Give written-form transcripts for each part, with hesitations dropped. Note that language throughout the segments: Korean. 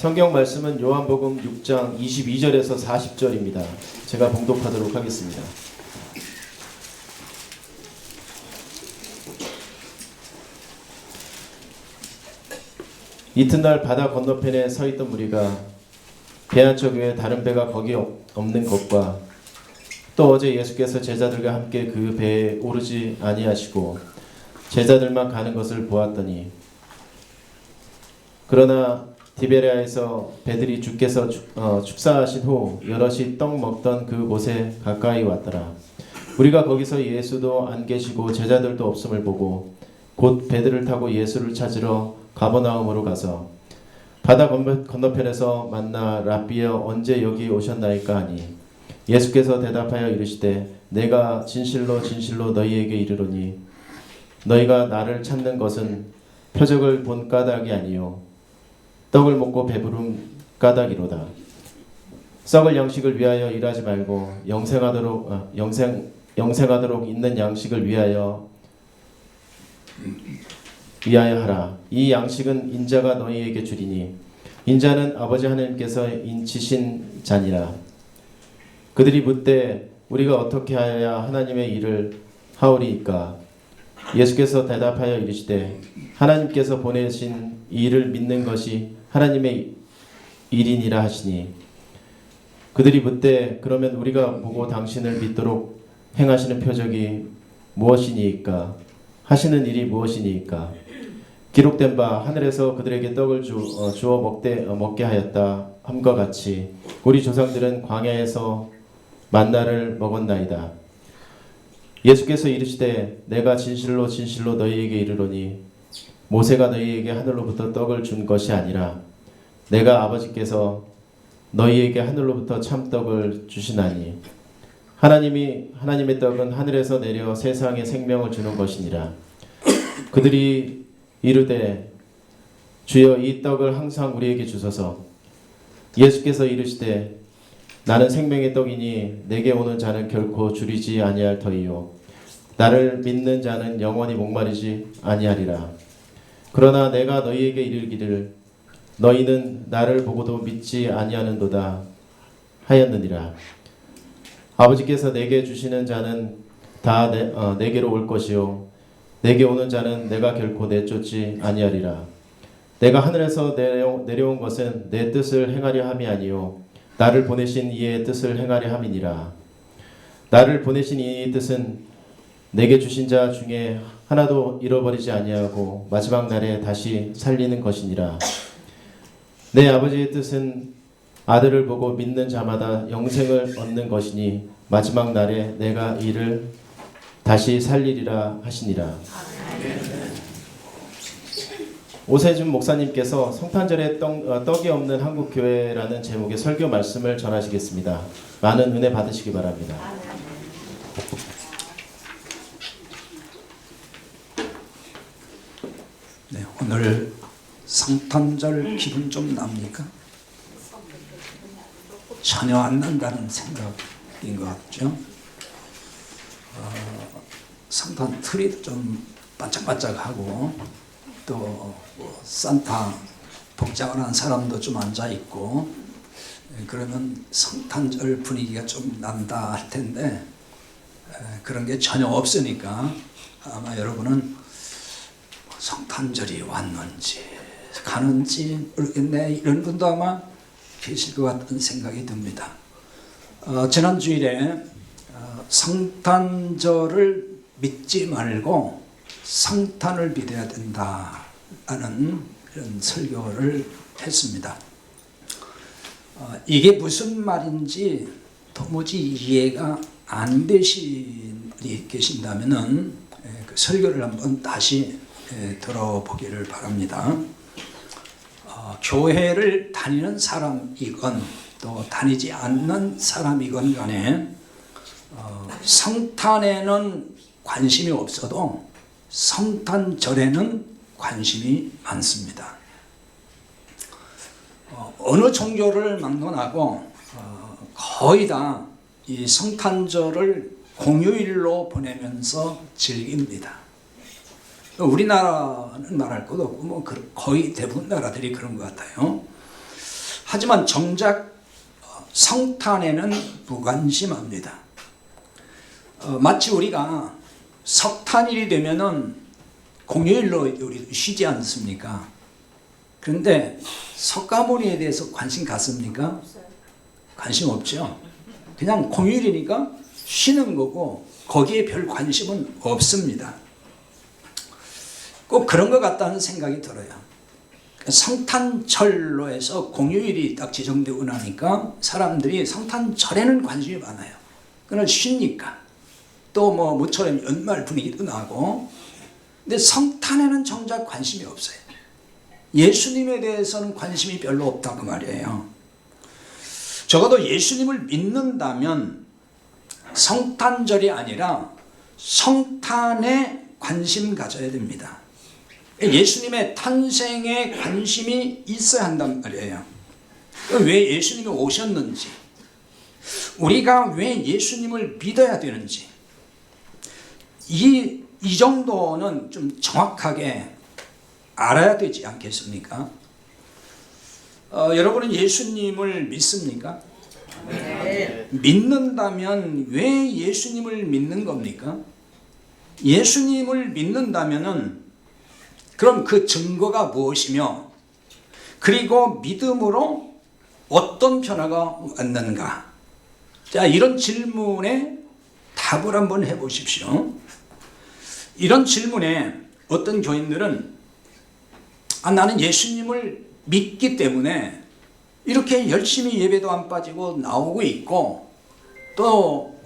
성경 말씀은 요한복음 6장 22절에서 40절입니다. 제가 봉독하도록 하겠습니다. 이튿날 바다 건너편에 서 있던 무리가 배 한 척 위에 다른 배가 거기 없는 것과 또 어제 예수께서 제자들과 함께 그 배에 오르지 아니하시고 제자들만 가는 것을 보았더니, 그러나 디베레아에서 배들이 주께서 축사하신 후 여럿이 떡 먹던 그곳에 가까이 왔더라. 우리가 거기서 예수도 안 계시고 제자들도 없음을 보고 곧 배들을 타고 예수를 찾으러 가버나움으로 가서 바다 건너편에서 만나 랍비여 언제 여기 오셨나이까 하니, 예수께서 대답하여 이르시되 내가 진실로 진실로 너희에게 이르노니 너희가 나를 찾는 것은 표적을 본 까닭이 아니요 떡을 먹고 배부른 까닭이로다. 썩을 양식을 위하여 일하지 말고 영생하도록 있는 양식을 위하여 하라. 이 양식은 인자가 너희에게 주리니 인자는 아버지 하나님께서 인치신 자니라. 그들이 묻되 우리가 어떻게 하여야 하나님의 일을 하오리이까? 예수께서 대답하여 이르시되 하나님께서 보내신 이 일을 믿는 것이 하나님의 일이니라 하시니, 그들이 묻되 그러면 우리가 보고 당신을 믿도록 행하시는 표적이 무엇이니이까? 하시는 일이 무엇이니이까? 기록된 바 하늘에서 그들에게 떡을 주어 먹게 하였다 함과 같이 우리 조상들은 광야에서 만나를 먹었나이다. 예수께서 이르시되 내가 진실로 진실로 너희에게 이르노니 모세가 너희에게 하늘로부터 떡을 준 것이 아니라 내가 아버지께서 너희에게 하늘로부터 참떡을 주시나니, 하나님의 떡은 하늘에서 내려 세상에 생명을 주는 것이니라. 그들이 이르되 주여 이 떡을 항상 우리에게 주소서. 예수께서 이르시되 나는 생명의 떡이니 내게 오는 자는 결코 줄이지 아니할 터이요 나를 믿는 자는 영원히 목마르지 아니하리라. 그러나 내가 너희에게 이르기를 너희는 나를 보고도 믿지 아니하는도다 하였느니라. 아버지께서 내게 주시는 자는 다 내게로 올 것이요 내게 오는 자는 내가 결코 내쫓지 아니하리라. 내가 하늘에서 내려온 것은 내 뜻을 행하려 함이 아니요 나를 보내신 이의 뜻을 행하려 함이니라. 나를 보내신 이의 뜻은 내게 주신 자 중에 하나도 잃어버리지 아니하고 마지막 날에 다시 살리는 것이니라. 내 아버지의 뜻은 아들을 보고 믿는 자마다 영생을 얻는 것이니 마지막 날에 내가 이를 다시 살리리라 하시니라. 오세준 목사님께서 성탄절에 떡이 없는 한국교회라는 제목의 설교 말씀을 전하시겠습니다. 많은 은혜 받으시기 바랍니다. 네, 오늘 성탄절 기분 좀 납니까? 전혀 안 난다는 생각인 것 같죠. 성탄 트리도 좀 반짝반짝하고 또 산타 복장을 한 사람도 좀 앉아 있고, 그러면 성탄절 분위기가 좀 난다 할 텐데 그런 게 전혀 없으니까 아마 여러분은 성탄절이 왔는지 가는지 모르겠네 이런 분도 아마 계실 것 같은 생각이 듭니다. 지난 주일에 성탄절을 믿지 말고 성탄을 믿어야 된다라는 그런 설교를 했습니다. 이게 무슨 말인지 도무지 이해가 안 되신 분이 계신다면은 그 설교를 한번 다시 들어보기를 바랍니다. 교회를 다니는 사람이건 또 다니지 않는 사람이건 간에 성탄에는 관심이 없어도 성탄절에는 관심이 많습니다. 어느 종교를 막론하고 거의 다 이 성탄절을 공휴일로 보내면서 즐깁니다. 우리나라는 말할 것도 없고 거의 대부분 나라들이 그런 것 같아요. 하지만 정작 성탄에는 무관심합니다. 마치 우리가 석탄일이 되면은 공휴일로 우리 쉬지 않습니까? 그런데 석가모니에 대해서 관심 갖습니까? 관심 없죠. 그냥 공휴일이니까 쉬는 거고 거기에 별 관심은 없습니다. 꼭 그런 것 같다는 생각이 들어요. 성탄절로 해서 공휴일이 딱 지정되고 나니까 사람들이 성탄절에는 관심이 많아요. 그날 쉬니까. 또 뭐 모처럼 연말 분위기도 나고. 근데 성탄에는 정작 관심이 없어요. 예수님에 대해서는 관심이 별로 없다고 말이에요. 적어도 예수님을 믿는다면 성탄절이 아니라 성탄에 관심 가져야 됩니다. 예수님의 탄생에 관심이 있어야 한단 말이에요. 왜 예수님이 오셨는지, 우리가 왜 예수님을 믿어야 되는지, 이 정도는 좀 정확하게 알아야 되지 않겠습니까? 여러분은 예수님을 믿습니까? 네. 믿는다면 왜 예수님을 믿는 겁니까? 예수님을 믿는다면은 그럼 그 증거가 무엇이며, 그리고 믿음으로 어떤 변화가 왔는가? 자, 이런 질문에 답을 한번 해보십시오. 이런 질문에 어떤 교인들은 나는 예수님을 믿기 때문에 이렇게 열심히 예배도 안 빠지고 나오고 있고 또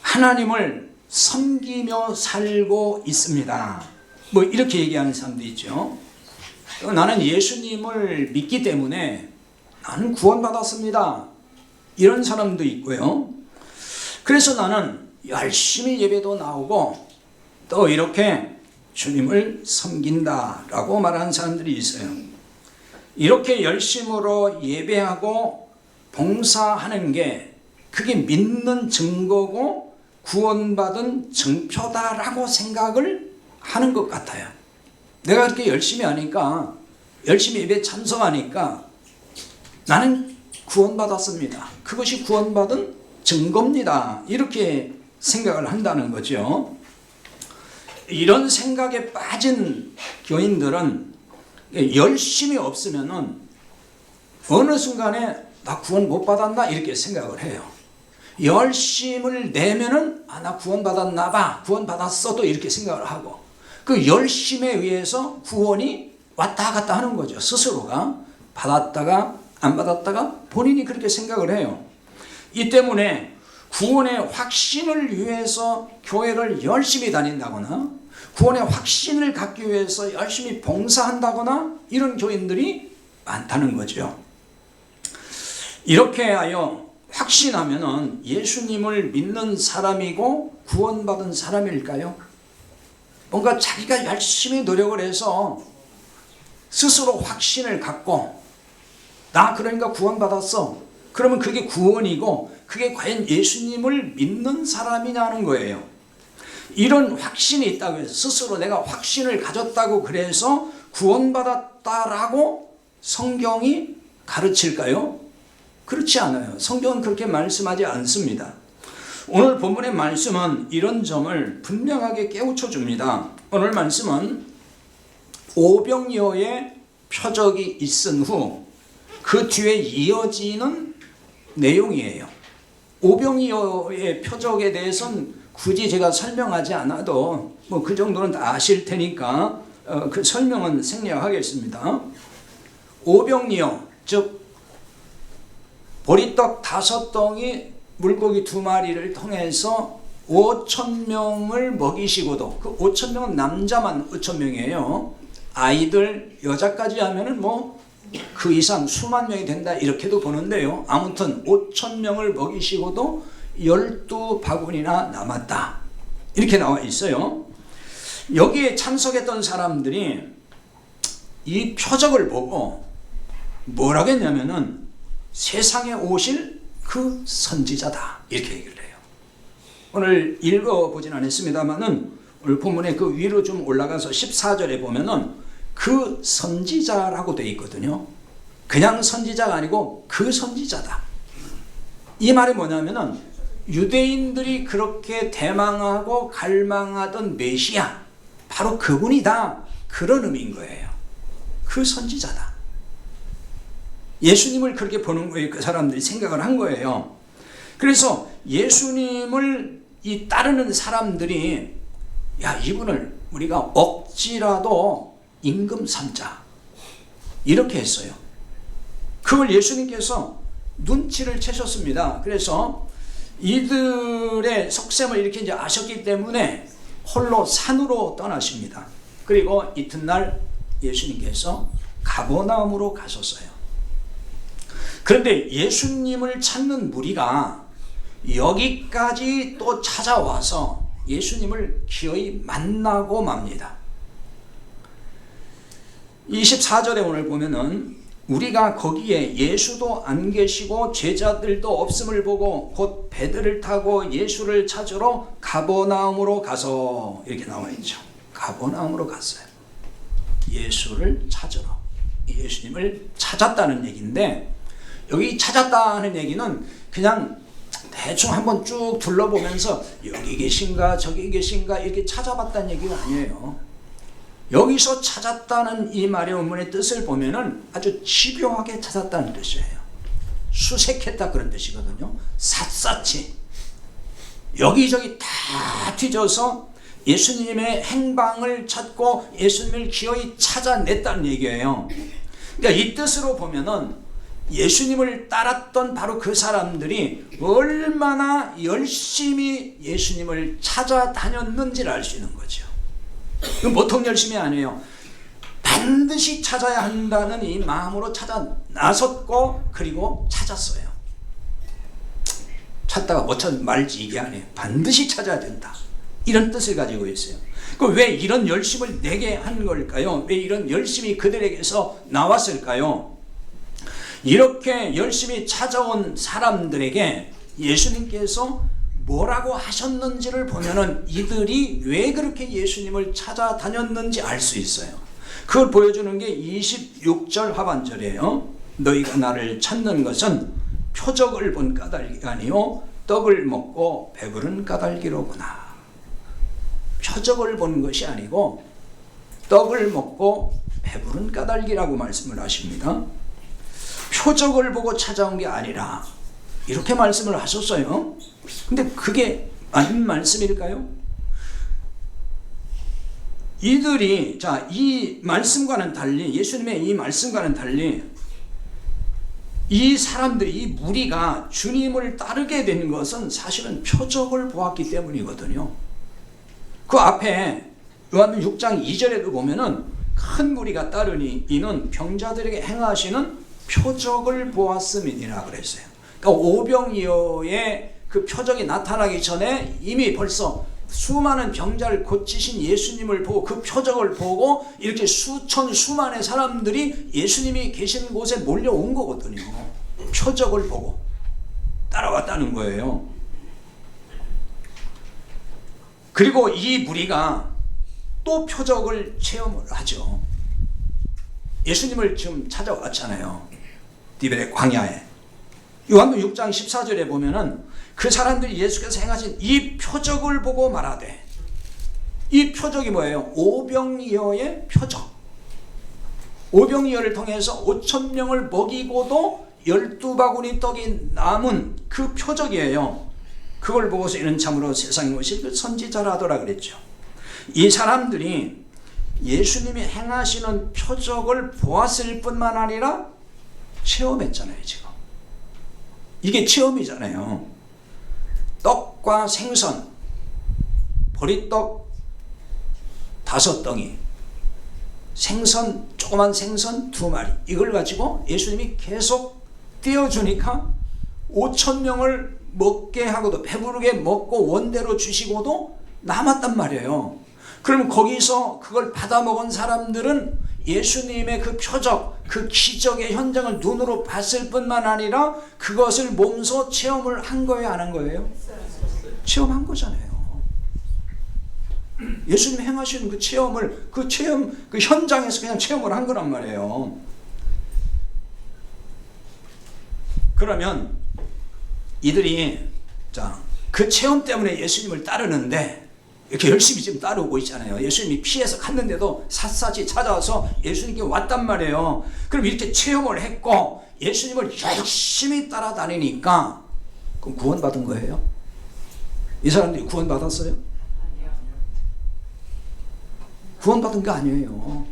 하나님을 섬기며 살고 있습니다. 뭐 이렇게 얘기하는 사람도 있죠. 나는 예수님을 믿기 때문에 나는 구원받았습니다. 이런 사람도 있고요. 그래서 나는 열심히 예배도 나오고 또 이렇게 주님을 섬긴다라고 말하는 사람들이 있어요. 이렇게 열심으로 예배하고 봉사하는 게 그게 믿는 증거고 구원받은 증표다라고 생각을 하는 것 같아요. 내가 그렇게 열심히 하니까, 열심히 예배에 참석하니까 나는 구원받았습니다. 그것이 구원받은 증거입니다. 이렇게 생각을 한다는 거죠. 이런 생각에 빠진 교인들은 열심이 없으면은 어느 순간에 나 구원 못 받았나 이렇게 생각을 해요. 열심을 내면은 나 구원 받았나 봐, 구원 받았어, 또 이렇게 생각을 하고, 그 열심에 의해서 구원이 왔다 갔다 하는 거죠. 스스로가 받았다가 안 받았다가 본인이 그렇게 생각을 해요. 이 때문에 구원의 확신을 위해서 교회를 열심히 다닌다거나 구원의 확신을 갖기 위해서 열심히 봉사한다거나 이런 교인들이 많다는 거죠. 이렇게 하여 확신하면은 예수님을 믿는 사람이고 구원받은 사람일까요? 뭔가 자기가 열심히 노력을 해서 스스로 확신을 갖고 나 그러니까 구원받았어. 그러면 그게 구원이고 그게 과연 예수님을 믿는 사람이냐는 거예요. 이런 확신이 있다고 해서 스스로 내가 확신을 가졌다고 그래서 구원받았다라고 성경이 가르칠까요? 그렇지 않아요. 성경은 그렇게 말씀하지 않습니다. 오늘 본문의 말씀은 이런 점을 분명하게 깨우쳐 줍니다. 오늘 말씀은 오병이어의 표적이 있은 후 그 뒤에 이어지는 내용이에요. 오병이어의 표적에 대해서는 굳이 제가 설명하지 않아도 뭐 그 정도는 다 아실 테니까 그 설명은 생략하겠습니다. 오병이어, 즉 보리떡 5덩이 물고기 2마리를 통해서 5,000명을 먹이시고도, 그 5,000명은 남자만 5,000명이에요. 아이들, 여자까지 하면은 뭐 그 이상 수만 명이 된다 이렇게도 보는데요. 아무튼 5,000명을 먹이시고도 12바구니나 남았다. 이렇게 나와 있어요. 여기에 참석했던 사람들이 이 표적을 보고 뭐라고 했냐면은 세상에 오실 그 선지자다 이렇게 얘기를 해요. 오늘 읽어보진 않았습니다만은 오늘 본문에 그 위로 좀 올라가서 14절에 보면은 그 선지자라고 되어 있거든요. 그냥 선지자가 아니고 그 선지자다. 이 말이 뭐냐면은 유대인들이 그렇게 대망하고 갈망하던 메시아, 바로 그분이다. 그런 의미인 거예요. 그 선지자다. 예수님을 그렇게 보는 거예요. 그 사람들이 생각을 한 거예요. 그래서 예수님을 따르는 사람들이 야, 이분을 우리가 억지라도 임금 삼자, 이렇게 했어요. 그걸 예수님께서 눈치를 채셨습니다. 그래서 이들의 속셈을 이렇게 이제 아셨기 때문에 홀로 산으로 떠나십니다. 그리고 이튿날 예수님께서 가버나움으로 가셨어요. 그런데 예수님을 찾는 무리가 여기까지 또 찾아와서 예수님을 기어이 만나고 맙니다. 24절에 오늘 보면은 우리가 거기에 예수도 안 계시고 제자들도 없음을 보고 곧 배들을 타고 예수를 찾으러 가버나움으로 가서, 이렇게 나와 있죠. 가버나움으로 갔어요. 예수를 찾으러. 예수님을 찾았다는 얘기인데, 여기 찾았다는 얘기는 그냥 대충 한번 쭉 둘러보면서 여기 계신가 저기 계신가 이렇게 찾아봤다는 얘기가 아니에요. 여기서 찾았다는 이 말의 원문의 뜻을 보면은 아주 집요하게 찾았다는 뜻이에요. 수색했다 그런 뜻이거든요. 샅샅이 여기저기 다 뒤져서 예수님의 행방을 찾고 예수님을 기어이 찾아냈다는 얘기예요. 그러니까 이 뜻으로 보면은 예수님을 따랐던 바로 그 사람들이 얼마나 열심히 예수님을 찾아다녔는지를 알 수 있는 거죠. 보통 열심히 아니에요. 반드시 찾아야 한다는 이 마음으로 찾아 나섰고, 그리고 찾았어요. 찾다가 못 찾 말지 이게 아니에요. 반드시 찾아야 된다, 이런 뜻을 가지고 있어요. 왜 이런 열심을 내게 한 걸까요? 왜 이런 열심이 그들에게서 나왔을까요? 이렇게 열심히 찾아온 사람들에게 예수님께서 뭐라고 하셨는지를 보면은 이들이 왜 그렇게 예수님을 찾아다녔는지 알 수 있어요. 그걸 보여주는 게 26절 하반절이에요. 너희가 나를 찾는 것은 표적을 본 까닭이 아니요 떡을 먹고 배부른 까닭이로구나. 표적을 본 것이 아니고 떡을 먹고 배부른 까닭이라고 말씀을 하십니다. 표적을 보고 찾아온 게 아니라 이렇게 말씀을 하셨어요. 근데 그게 맞는 말씀일까요? 이들이 이 말씀과는 달리, 예수님의 이 말씀과는 달리 이 사람들이, 이 무리가 주님을 따르게 된 것은 사실은 표적을 보았기 때문이거든요. 그 앞에 요한복음 6장 2절에도 보면은 큰 무리가 따르니 이는 병자들에게 행하시는 표적을 보았음이니라 그랬어요. 그러니까 오병이어의 그 표적이 나타나기 전에 이미 벌써 수많은 병자를 고치신 예수님을 보고, 그 표적을 보고 이렇게 수만의 사람들이 예수님이 계신 곳에 몰려온 거거든요. 표적을 보고 따라왔다는 거예요. 그리고 이 무리가 또 표적을 체험을 하죠. 예수님을 지금 찾아왔잖아요. 디베레 광야에. 요한복음 6장 14절에 보면은 그 사람들이 예수께서 행하신 이 표적을 보고 말하되, 이 표적이 뭐예요? 오병이어의 표적. 오병이어를 통해서 5,000명을 먹이고도 12바구니 떡이 남은 그 표적이에요. 그걸 보고서 이는 참으로 세상에 오신 그 선지자라 하더라 그랬죠. 이 사람들이 예수님이 행하시는 표적을 보았을 뿐만 아니라 체험했잖아요. 지금 이게 체험이잖아요. 떡과 생선, 보리떡 5덩이, 생선, 조그만 생선 2마리, 이걸 가지고 예수님이 계속 띄워주니까 5,000명을 먹게 하고도, 배부르게 먹고 원대로 주시고도 남았단 말이에요. 그럼 거기서 그걸 받아 먹은 사람들은 예수님의 그 표적, 그 기적의 현장을 눈으로 봤을 뿐만 아니라 그것을 몸소 체험을 한 거예요, 안 한 거예요? 체험한 거잖아요. 예수님 행하시는 그 체험을, 그 현장에서 그냥 체험을 한 거란 말이에요. 그러면 이들이 그 체험 때문에 예수님을 따르는데 이렇게 열심히 지금 따르고 있잖아요. 예수님이 피해서 갔는데도 샅샅이 찾아와서 예수님께 왔단 말이에요. 그럼 이렇게 체험을 했고 예수님을 열심히 따라다니니까 그럼 구원받은 거예요? 이 사람들이 구원받았어요? 구원받은 게 아니에요.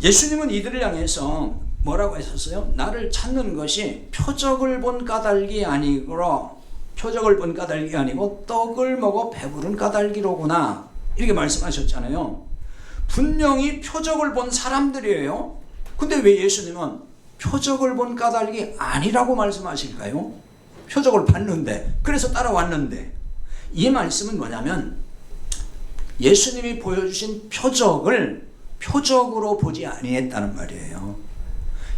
예수님은 이들을 향해서 뭐라고 하셨어요? 나를 찾는 것이 표적을 본 까닭이 아니고 떡을 먹어 배부른 까닭이로구나, 이렇게 말씀하셨잖아요. 분명히 표적을 본 사람들이에요. 근데 왜 예수님은 표적을 본 까닭이 아니라고 말씀하실까요? 표적을 봤는데, 그래서 따라왔는데. 이 말씀은 뭐냐면 예수님이 보여주신 표적을 표적으로 보지 아니했다는 말이에요.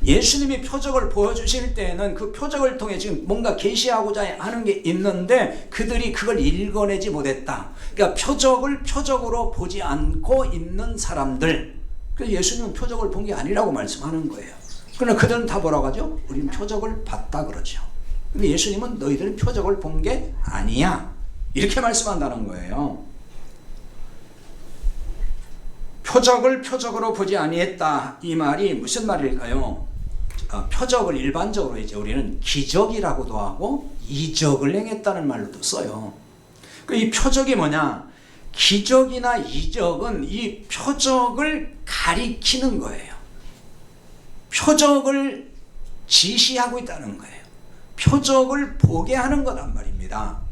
예수님이 표적을 보여주실 때에는 그 표적을 통해 지금 뭔가 계시하고자 하는 게 있는데 그들이 그걸 읽어내지 못했다. 그러니까 표적을 표적으로 보지 않고 있는 사람들. 그래서 예수님은 표적을 본 게 아니라고 말씀하는 거예요. 그러나 그들은 다 뭐라고 하죠? 우리는 표적을 봤다 그러죠. 근데 예수님은 너희들은 표적을 본 게 아니야, 이렇게 말씀한다는 거예요. 표적을 표적으로 보지 아니했다, 이 말이 무슨 말일까요? 표적을 일반적으로 이제 우리는 기적이라고도 하고 이적을 행했다는 말로도 써요. 이 표적이 뭐냐? 기적이나 이적은 이 표적을 가리키는 거예요. 표적을 지시하고 있다는 거예요. 표적을 보게 하는 거란 말입니다.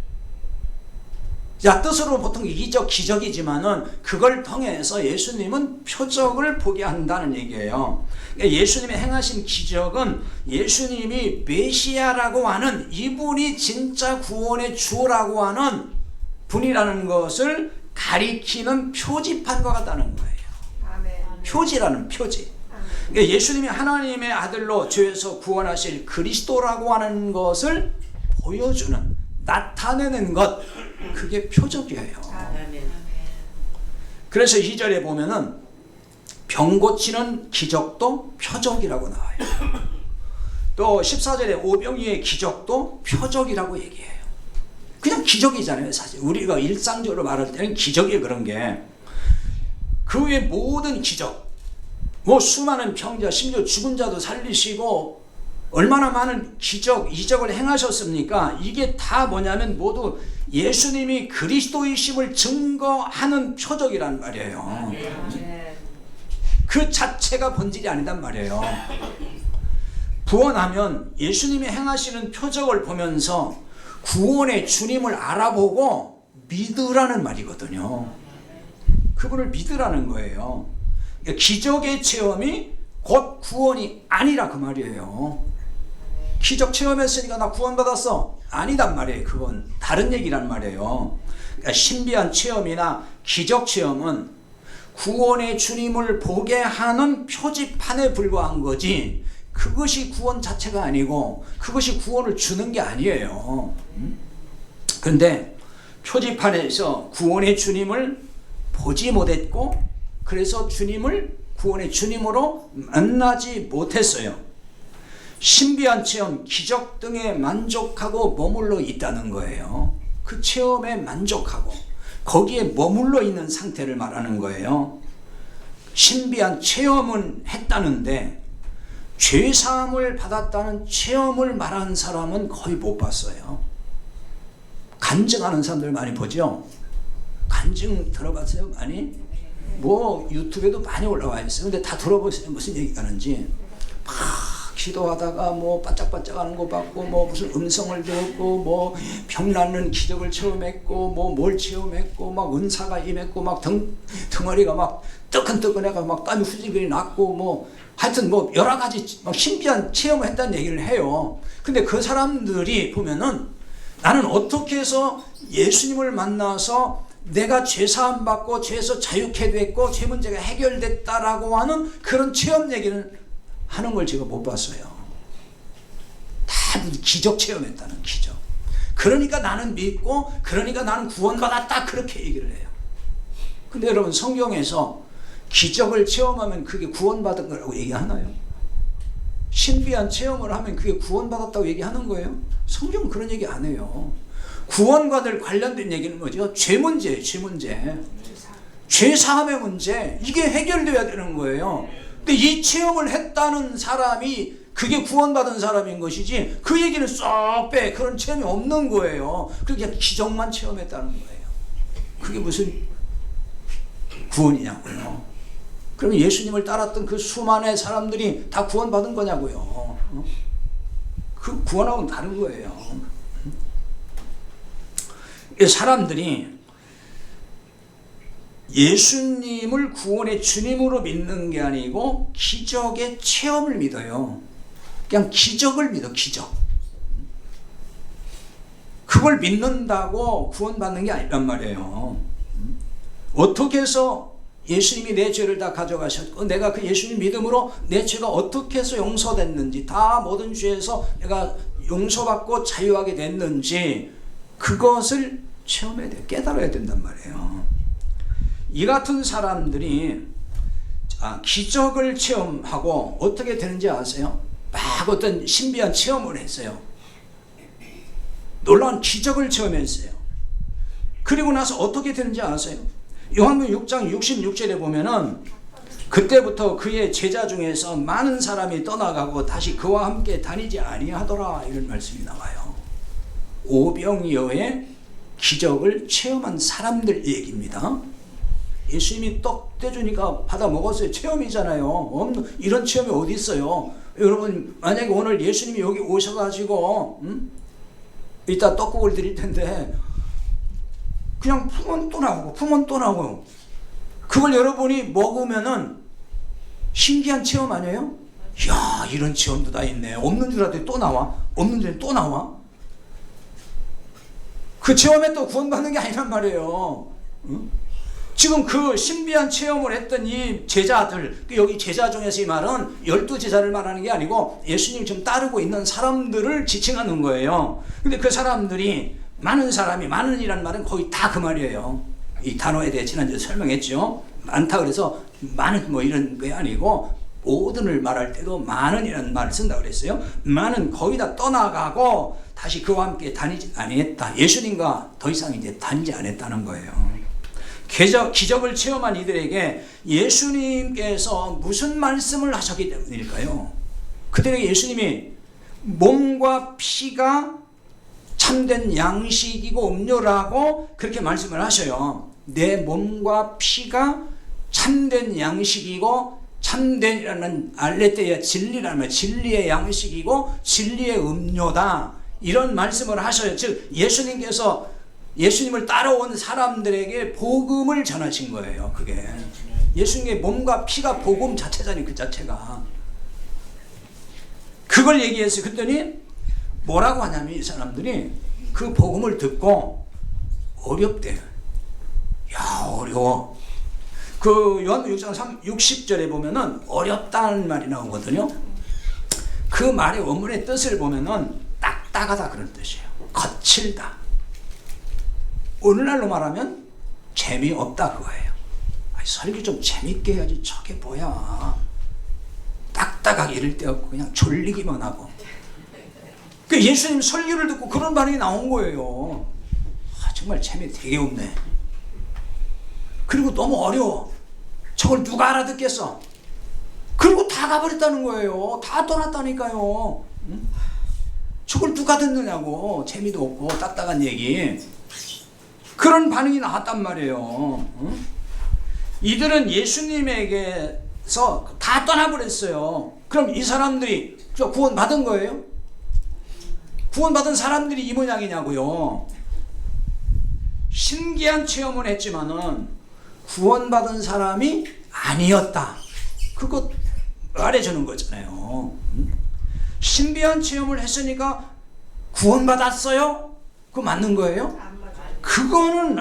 뜻으로 보통 이적, 기적이지만은 그걸 통해서 예수님은 표적을 보게 한다는 얘기예요. 그러니까 예수님이 행하신 기적은 예수님이 메시아라고 하는, 이분이 진짜 구원의 주라고 하는 분이라는 것을 가리키는 표지판과 같다는 거예요. 표지라는 표지. 그러니까 예수님이 하나님의 아들로 죄에서 구원하실 그리스도라고 하는 것을 보여주는, 나타내는 것, 그게 표적이에요. 그래서 2절에 보면은 병 고치는 기적도 표적이라고 나와요. 또 14절에 오병이의 기적도 표적이라고 얘기해요. 그냥 기적이잖아요. 사실 우리가 일상적으로 말할 때는 기적이 그런 게, 그 외 모든 기적, 수많은 병자, 심지어 죽은 자도 살리시고 얼마나 많은 기적, 이적을 행하셨습니까? 이게 다 뭐냐면 모두 예수님이 그리스도이심을 증거하는 표적이란 말이에요. 그 자체가 본질이 아니단 말이에요. 구원하면 예수님이 행하시는 표적을 보면서 구원의 주님을 알아보고 믿으라는 말이거든요. 그분을 믿으라는 거예요. 기적의 체험이 곧 구원이 아니라 그 말이에요. 기적 체험했으니까 나 구원받았어, 아니단 말이에요. 그건 다른 얘기란 말이에요. 그러니까 신비한 체험이나 기적 체험은 구원의 주님을 보게 하는 표지판에 불과한 거지, 그것이 구원 자체가 아니고 그것이 구원을 주는 게 아니에요. 그런데 표지판에서 구원의 주님을 보지 못했고, 그래서 주님을 구원의 주님으로 만나지 못했어요. 신비한 체험, 기적 등에 만족하고 머물러 있다는 거예요. 그 체험에 만족하고 거기에 머물러 있는 상태를 말하는 거예요. 신비한 체험은 했다는데 죄사함을 받았다는 체험을 말하는 사람은 거의 못 봤어요. 간증하는 사람들 많이 보죠? 간증 들어봤어요? 많이? 유튜브에도 많이 올라와 있어요. 근데 다 들어보세요. 무슨 얘기 하는지. 막 기도하다가 반짝반짝 하는 거 봤고, 무슨 음성을 들었고, 병 낫는 기적을 체험했고, 뭘 체험했고, 막 은사가 임했고, 막 덩어리가 막 뜨끈뜨끈해가 막 땀이 후질근이 났고, 하여튼 여러 가지 막 신비한 체험을 했다는 얘기를 해요. 근데 그 사람들이 보면은 나는 어떻게 해서 예수님을 만나서 내가 죄사함 받고 죄에서 자유케 됐고 죄 문제가 해결됐다라고 하는 그런 체험 얘기를 하는 걸 제가 못 봤어요. 다 기적 체험했다는 기적. 그러니까 나는 믿고, 그러니까 나는 구원받았다, 그렇게 얘기를 해요. 근데 여러분, 성경에서 기적을 체험하면 그게 구원받은 거라고 얘기하나요? 신비한 체험을 하면 그게 구원받았다고 얘기하는 거예요? 성경은 그런 얘기 안 해요. 구원과 늘 관련된 얘기는 뭐죠? 죄 문제예요. 죄 문제. 죄 사함의 문제. 이게 해결돼야 되는 거예요. 근데 이 체험을 했다는 사람이 그게 구원받은 사람인 것이지 그 얘기는 쏙 빼. 그런 체험이 없는 거예요. 그렇게 기적만 체험했다는 거예요. 그게 무슨 구원이냐고요. 그럼 예수님을 따랐던 그 수많은 사람들이 다 구원받은 거냐고요. 그 구원하고는 다른 거예요. 사람들이 예수님을 구원의 주님으로 믿는 게 아니고 기적의 체험을 믿어요. 그냥 기적을 믿어. 기적. 그걸 믿는다고 구원받는 게 아니란 말이에요. 어떻게 해서 예수님이 내 죄를 다 가져가셨고 내가 그 예수님 믿음으로 내 죄가 어떻게 해서 용서됐는지 다 모든 죄에서 내가 용서받고 자유하게 됐는지 그것을 체험해야 돼. 깨달아야 된단 말이에요. 이 같은 사람들이 기적을 체험하고 어떻게 되는지 아세요? 막 어떤 신비한 체험을 했어요. 놀라운 기적을 체험했어요. 그리고 나서 어떻게 되는지 아세요? 요한복음 6장 66절에 보면은 그때부터 그의 제자 중에서 많은 사람이 떠나가고 다시 그와 함께 다니지 아니하더라 이런 말씀이 나와요. 오병이어의 기적을 체험한 사람들 얘기입니다. 예수님이 떡 떼주니까 받아 먹었어요. 체험이잖아요. 이런 체험이 어디 있어요? 여러분 만약에 오늘 예수님이 여기 오셔가지고 이따 떡국을 드릴 텐데 그냥 품은 또 나오고 품은 또 나오고 그걸 여러분이 먹으면은 신기한 체험 아니에요? 이야 이런 체험도 다 있네. 없는 줄 알았더니 또 나와. 없는 줄 알았더니 또 나와. 그 체험에 또 구원받는 게 아니란 말이에요. 지금 그 신비한 체험을 했던 이 제자들, 여기 제자 중에서 이 말은 12제자를 말하는 게 아니고 예수님 좀 따르고 있는 사람들을 지칭하는 거예요. 근데 그 사람들이 많은 사람이, 많은이라는 말은 거의 다 그 말이에요. 이 단어에 대해 지난주에 설명했죠. 많다 그래서 많은 뭐 이런 게 아니고 모든을 말할 때도 많은이라는 말을 쓴다고 그랬어요. 많은 거의 다 떠나가고 다시 그와 함께 다니지 아니했다. 예수님과 더 이상 이제 다니지 않았다는 거예요. 기적을 체험한 이들에게 예수님께서 무슨 말씀을 하셨기 때문일까요? 그들에게 예수님이 몸과 피가 참된 양식이고 음료라고 그렇게 말씀을 하셔요. 내 몸과 피가 참된 양식이고 참된이라는 알레테야 진리라는 진리의 양식이고 진리의 음료다. 이런 말씀을 하셔요. 즉 예수님께서 예수님을 따라온 사람들에게 복음을 전하신 거예요. 그게 예수님의 몸과 피가 복음 자체잖아요. 그 자체가 그걸 얘기했어요. 그랬더니 뭐라고 하냐면 이 사람들이 그 복음을 듣고 어렵대요. 야 어려워. 그 요한복음 6장 60절에 보면은 어렵다는 말이 나오거든요. 그 말의 원문의 뜻을 보면은 딱딱하다 그런 뜻이에요. 거칠다. 오늘날로 말하면 재미없다 그거예요. 설교 좀 재밌게 해야지 저게 뭐야. 딱딱하게 이럴 데 없고 그냥 졸리기만 하고. 그 예수님 설교를 듣고 그런 반응이 나온 거예요. 정말 재미 되게 없네. 그리고 너무 어려워. 저걸 누가 알아듣겠어. 그리고 다 가버렸다는 거예요. 다 떠났다니까요. 저걸 누가 듣느냐고. 재미도 없고 딱딱한 얘기. 그런 반응이 나왔단 말이에요. 이들은 예수님에게서 다 떠나버렸어요. 그럼 이 사람들이 구원받은 거예요? 구원받은 사람들이 이 모양이냐고요. 신기한 체험을 했지만은 구원받은 사람이 아니었다. 그거 말해주는 거잖아요. 신비한 체험을 했으니까 구원받았어요? 그거 맞는 거예요? 그거는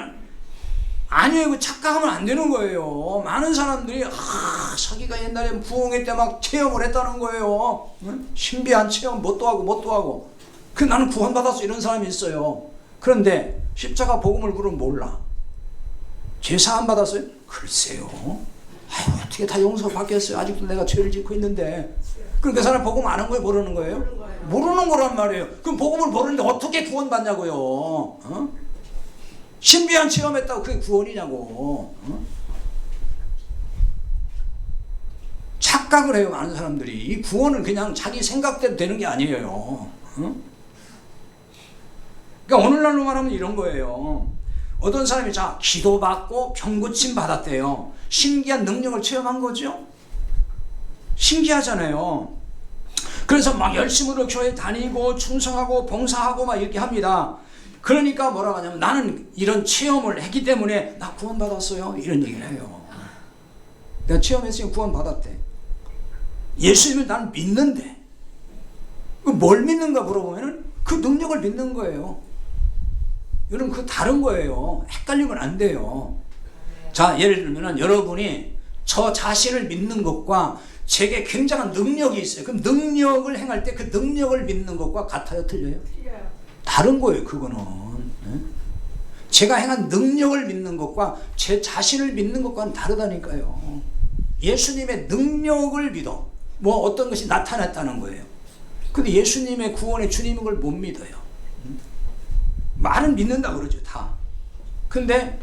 아니에요. 착각하면 안 되는 거예요. 많은 사람들이 자기가 옛날에 부흥회 때 막 체험을 했다는 거예요. 신비한 체험 뭣도 하고 그 나는 구원받았어 이런 사람이 있어요. 그런데 십자가 복음을 그럼 몰라. 죄 사함 받았어요? 글쎄요. 어떻게 다 용서받겠어요. 아직도 내가 죄를 짓고 있는데 그럼 그 사람 복음 아는 거예요? 모르는 거예요? 모르는 거란 말이에요. 그럼 복음을 모르는데 어떻게 구원받냐고요? 어? 신비한 체험했다고 그게 구원이냐고. 어? 착각을 해요, 많은 사람들이. 이 구원은 그냥 자기 생각대로 되는 게 아니에요. 어? 그러니까 오늘날로 말하면 이런 거예요. 어떤 사람이 자 기도받고 병고침 받았대요. 신기한 능력을 체험한 거죠. 신기하잖아요. 그래서 막 열심으로 교회 다니고 충성하고 봉사하고 막 이렇게 합니다. 그러니까 뭐라고 하냐면 나는 이런 체험을 했기 때문에 나 구원받았어요. 이런 얘기를 해요. 내가 체험했으니 구원받았대. 예수님을 나는 믿는데 뭘 믿는가 물어보면 그 능력을 믿는 거예요. 여러분 그 다른 거예요. 헷갈리면 안 돼요. 자, 예를 들면 여러분이 저 자신을 믿는 것과 제게 굉장한 능력이 있어요. 그럼 능력을 행할 때 그 능력을 믿는 것과 같아요? 틀려요? 다른 거예요. 그거는. 제가 행한 능력을 믿는 것과 제 자신을 믿는 것과는 다르다니까요. 예수님의 능력을 믿어. 뭐 어떤 것이 나타났다는 거예요. 근데 예수님의 구원의 주님인 걸 못 믿어요. 말은 믿는다 그러죠, 다. 근데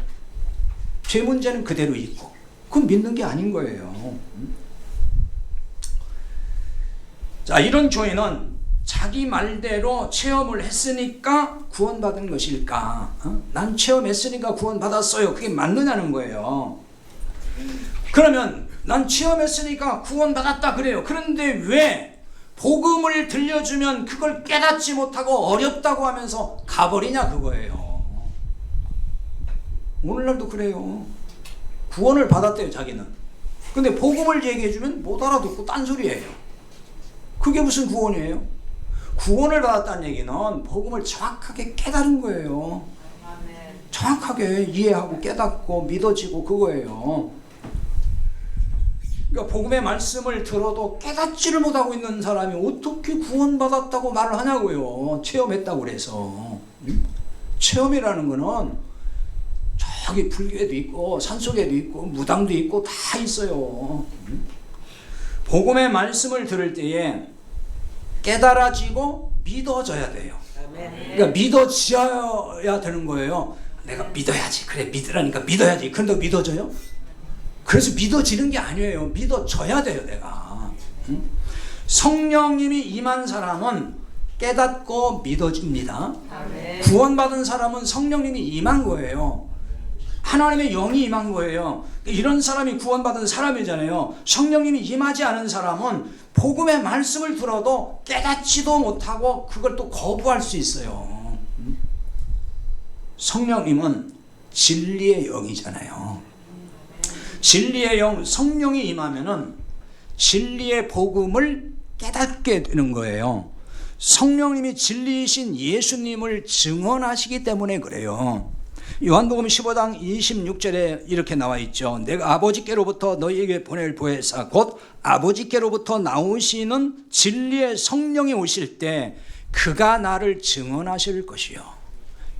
제 문제는 그대로 있고, 그건 믿는 게 아닌 거예요. 자, 이런 교회는 자기 말대로 체험을 했으니까 구원받은 것일까? 난 체험했으니까 구원받았어요. 그게 맞느냐는 거예요. 그러면 난 체험했으니까 구원받았다 그래요. 그런데 왜 복음을 들려주면 그걸 깨닫지 못하고 어렵다고 하면서 가버리냐 그거예요. 오늘날도 그래요. 구원을 받았대요, 자기는. 근데 복음을 얘기해주면 못 알아듣고 딴소리예요. 그게 무슨 구원이에요? 구원을 받았다는 얘기는 복음을 정확하게 깨달은 거예요. 정확하게 이해하고 깨닫고 믿어지고 그거예요. 그러니까 복음의 말씀을 들어도 깨닫지를 못하고 있는 사람이 어떻게 구원받았다고 말을 하냐고요. 체험했다고 그래서. 체험이라는 거는 저기 불교에도 있고 산속에도 있고 무당도 있고 다 있어요. 복음의 말씀을 들을 때에 깨달아지고 믿어져야 돼요. 그러니까 믿어져야 되는 거예요. 내가 믿어야지. 그래, 믿으라니까 믿어야지. 그런데 믿어져요? 그래서 믿어지는 게 아니에요. 믿어져야 돼요, 내가. 성령님이 임한 사람은 깨닫고 믿어집니다. 구원받은 사람은 성령님이 임한 거예요. 하나님의 영이 임한 거예요. 이런 사람이 구원받은 사람이잖아요. 성령님이 임하지 않은 사람은 복음의 말씀을 들어도 깨닫지도 못하고 그걸 또 거부할 수 있어요. 성령님은 진리의 영이잖아요. 진리의 영, 성령이 임하면은 진리의 복음을 깨닫게 되는 거예요. 성령님이 진리이신 예수님을 증언하시기 때문에 그래요. 요한복음 15장 26절에 이렇게 나와 있죠. 내가 아버지께로부터 너희에게 보낼 보혜사 곧 아버지께로부터 나오시는 진리의 성령이 오실 때 그가 나를 증언하실 것이요.